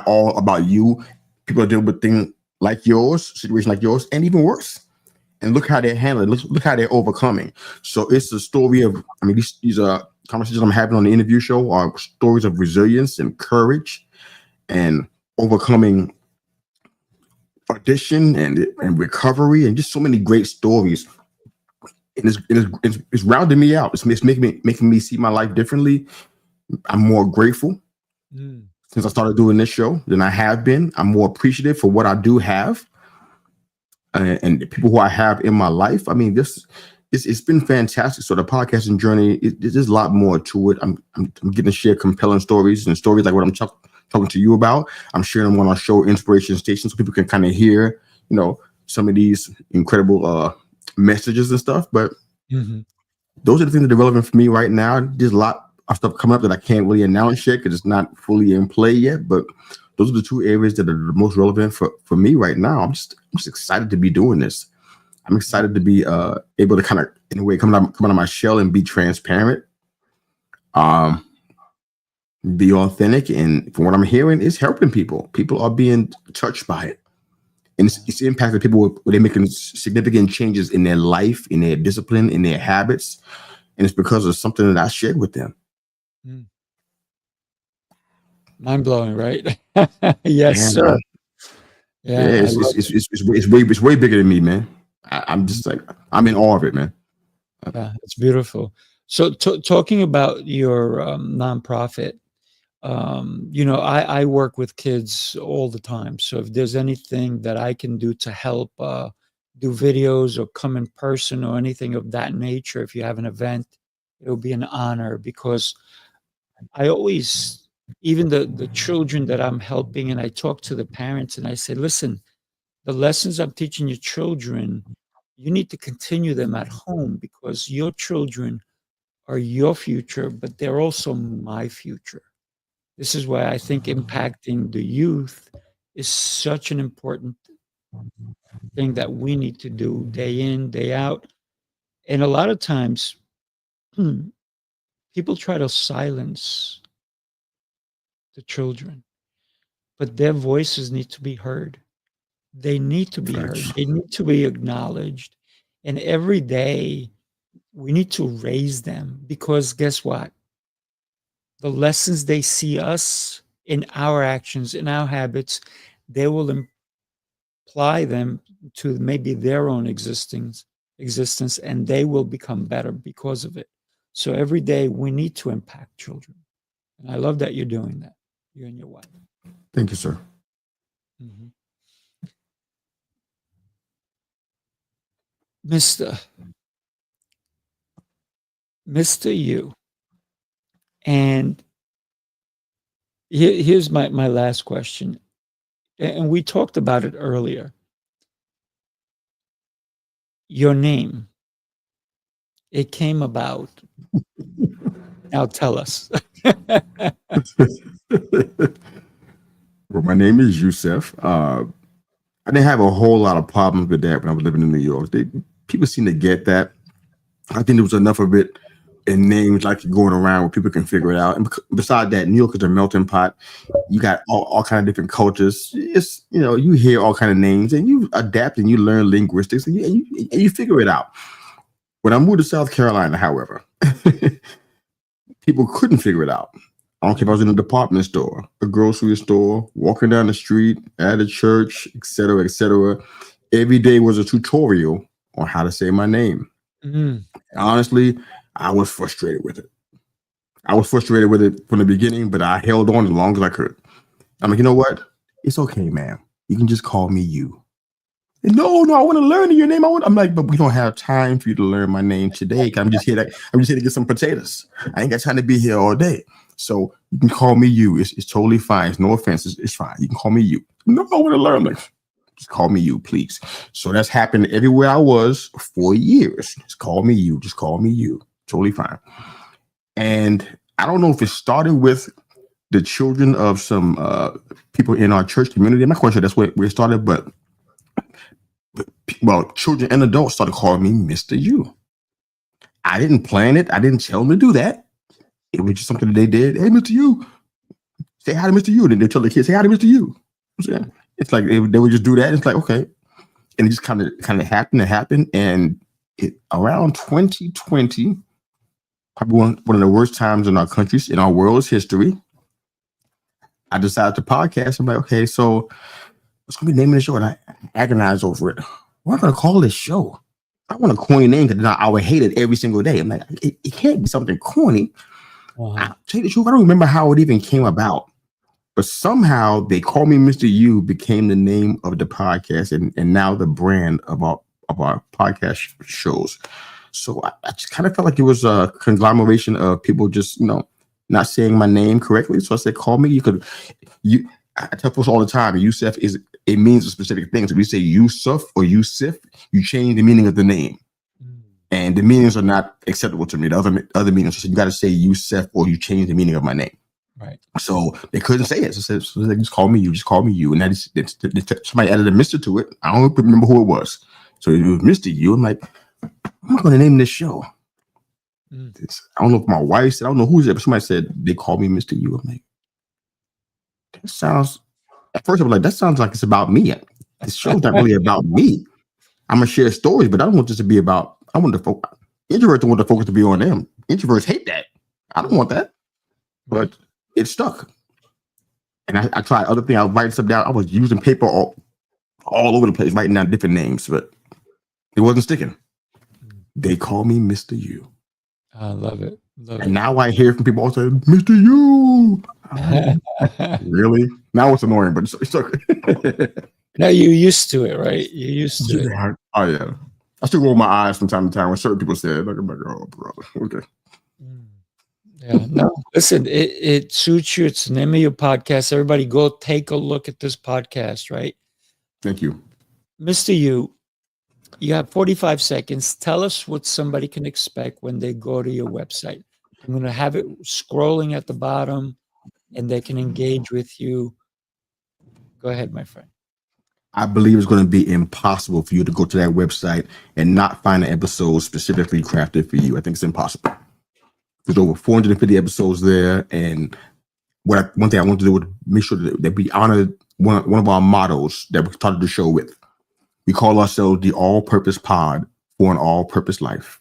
all about you. People are dealing with things like yours, situation like yours, and even worse. And look how they're handling it. Look how they're overcoming. So it's a story of, these are conversations I'm having on the interview show are stories of resilience and courage and overcoming audition and recovery and just so many great stories. And it's rounding me out. It's making me see my life differently. I'm more grateful since I started doing this show than I have been. I'm more appreciative for what I do have and the people who I have in my life. I mean, it's been fantastic. So the podcasting journey, there's a lot more to it. I'm getting to share compelling stories and stories like what I'm talking to you about. I'm sharing them on our show, Inspiration Station, so people can kind of hear, some of these incredible messages and stuff. But those are the things that are relevant for me right now. There's a lot of stuff coming up that I can't really announce yet because it's not fully in play yet. But those are the two areas that are the most relevant for me right now. I'm just excited to be doing this. I'm excited to be able to kind of, in a way, come out of my shell and be transparent, be authentic. And from what I'm hearing, it's helping people. People are being touched by it. And it's impacting people where they're making significant changes in their life, in their discipline, in their habits. And it's because of something that I shared with them. Mind blowing, right? Yes, sir. Yeah, it's way bigger than me, man. I'm just like, I'm in awe of it, man. Yeah, it's beautiful. So talking about your nonprofit, I work with kids all the time. So if there's anything that I can do to help do videos or come in person or anything of that nature, if you have an event, it'll be an honor because I always, even the children that I'm helping, and I talk to the parents and I say, listen, the lessons I'm teaching your children, you need to continue them at home because your children are your future, but they're also my future. This is why I think impacting the youth is such an important thing that we need to do day in, day out. And a lot of times, people try to silence the children, but their voices need to be heard. They need to be heard. They need to be acknowledged. And every day, we need to raise them because guess what? The lessons they see us in our actions, in our habits, they will apply them to maybe their own existence, and they will become better because of it. So every day we need to impact children. And I love that you're doing that, you and your wife. Thank you, sir. Mr. Yu. And here's my last question. And we talked about it earlier. Your name, it came about. Now tell us. Well, my name is Yusef. I didn't have a whole lot of problems with that when I was living in New York. People seem to get that. I think there was enough of it in names like going around where people can figure it out. And besides that, New York is a melting pot. You got all kind of different cultures. It's, you hear all kind of names and you adapt and you learn linguistics and you figure it out. When I moved to South Carolina, however, people couldn't figure it out. I don't care if I was in a department store, a grocery store, walking down the street, at a church, et cetera, et cetera. Every day was a tutorial on how to say my name. Honestly, I was frustrated with it. I was frustrated with it from the beginning, but I held on as long as I could. I'm like, you know what? It's okay, man. You can just call me you. And no, I want to learn your name. I'm like, but we don't have time for you to learn my name today. I'm just here to get some potatoes. I ain't got time to be here all day. So you can call me you. It's totally fine. It's no offense. It's fine. You can call me you. No, I want to learn. Like, just call me you, please. So that's happened everywhere I was for years. Just call me you. Just call me you. Totally fine. And I don't know if it started with the children of some people in our church community. I'm not quite sure that's where it started, but children and adults started calling me Mr. Yu. I didn't plan it. I didn't tell them to do that. It was just something that they did. Hey, Mr. Yu, say hi to Mr. Yu. Then they tell the kids, say hi to Mr. Yu. It's like they would just do that. It's like, okay. And it just kind of happened. It happened. And around 2020, probably one of the worst times in our country's, in our world's history, I decided to podcast. I'm like, okay, so what's going to be the name of the show? And I agonized over it. What am I going to call this show? I want a corny name because I would hate it every single day. I'm like, it can't be something corny. I'll tell you the truth, I don't remember how it even came about. But somehow They Call Me Mr. Yu became the name of the podcast and now the brand of our podcast shows. So I just kind of felt like it was a conglomeration of people just, not saying my name correctly. So I said, call me. I tell folks all the time, Yusef it means a specific thing. So if you say Yusuf or Yusuf, you change the meaning of the name. And the meanings are not acceptable to me. The other meanings, so you got to say Yusef or you change the meaning of my name. Right. So they couldn't say it. So they just call me you. Just call me you. And somebody added a Mr. to it. I don't remember who it was. So it was Mr. Yu. I'm like, I'm not going to name this show. I don't know if my wife said, I don't know who's it, but somebody said they call me Mr. Yu. I'm like, that sounds. At first, I was like, that sounds like it's about me. This show's not really about me. I'm gonna share stories, but I don't want this to be about. I want the focus. Introverts don't want the focus to be on them. Introverts hate that. I don't want that. But it stuck. And I tried other things. I was writing stuff down. I was using paper all over the place, writing down different names, but it wasn't sticking. They call me Mr. Yu. I love it. And now I hear from people all saying, Mr. Yu. Really? Now it's annoying, but it's okay. Now you're used to it, right? You're used to it. Oh, yeah. I still roll my eyes from time to time when certain people say it. Like, I'm like, oh, brother. Okay. Yeah. No, listen, it suits you. It's the name of your podcast. Everybody go take a look at this podcast, right? Thank you. Mr. Yu, you have 45 seconds. Tell us what somebody can expect when they go to your website. I'm going to have it scrolling at the bottom and they can engage with you. Go ahead, my friend. I believe it's going to be impossible for you to go to that website and not find an episode specifically crafted for you. I think it's impossible. There's over 450 episodes there. And one thing I want to do is make sure that we honor one of our mottos that we started the show with. We call ourselves the all-purpose pod for an all-purpose life.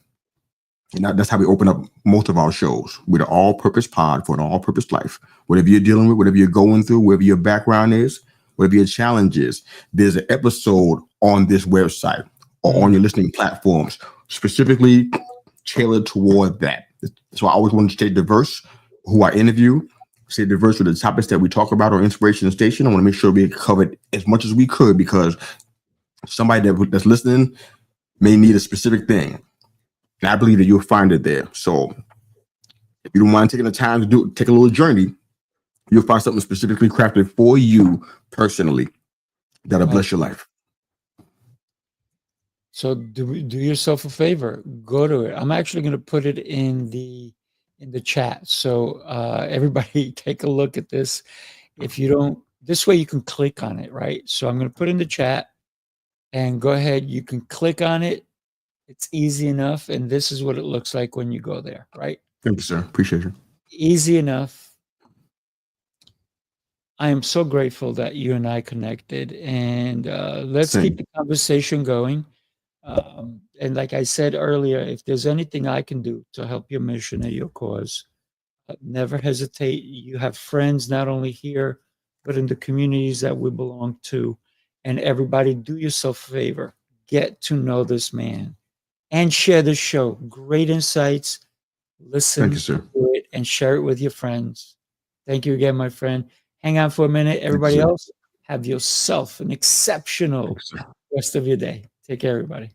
And that's how we open up most of our shows. We're the all-purpose pod for an all-purpose life. Whatever you're dealing with, whatever you're going through, whatever your background is, whatever your challenge is, there's an episode on this website or on your listening platforms specifically tailored toward that. So I always want to stay diverse who I interview, stay diverse with the topics that we talk about on Inspiration Station. I want to make sure we covered as much as we could because somebody that's listening may need a specific thing. And I believe that you'll find it there. So if you don't mind taking the time to take a little journey, you'll find something specifically crafted for you personally that'll bless your life. So do yourself a favor. Go to it. I'm actually going to put it in the chat. So everybody take a look at this. If you don't, this way you can click on it, right? So I'm going to put in the chat and go ahead. You can click on it. It's easy enough. And this is what it looks like when you go there, right? Thank you, sir. Appreciate you. Easy enough. I am so grateful that you and I connected, and let's keep the conversation going. And like I said earlier, if there's anything I can do to help your mission and your cause, never hesitate. You have friends not only here, but in the communities that we belong to. And everybody, do yourself a favor. Get to know this man and share the show. Great insights. Listen to it and share it with your friends. Thank you again, my friend. Hang on for a minute. Everybody else, have yourself an exceptional rest of your day. Take care, everybody.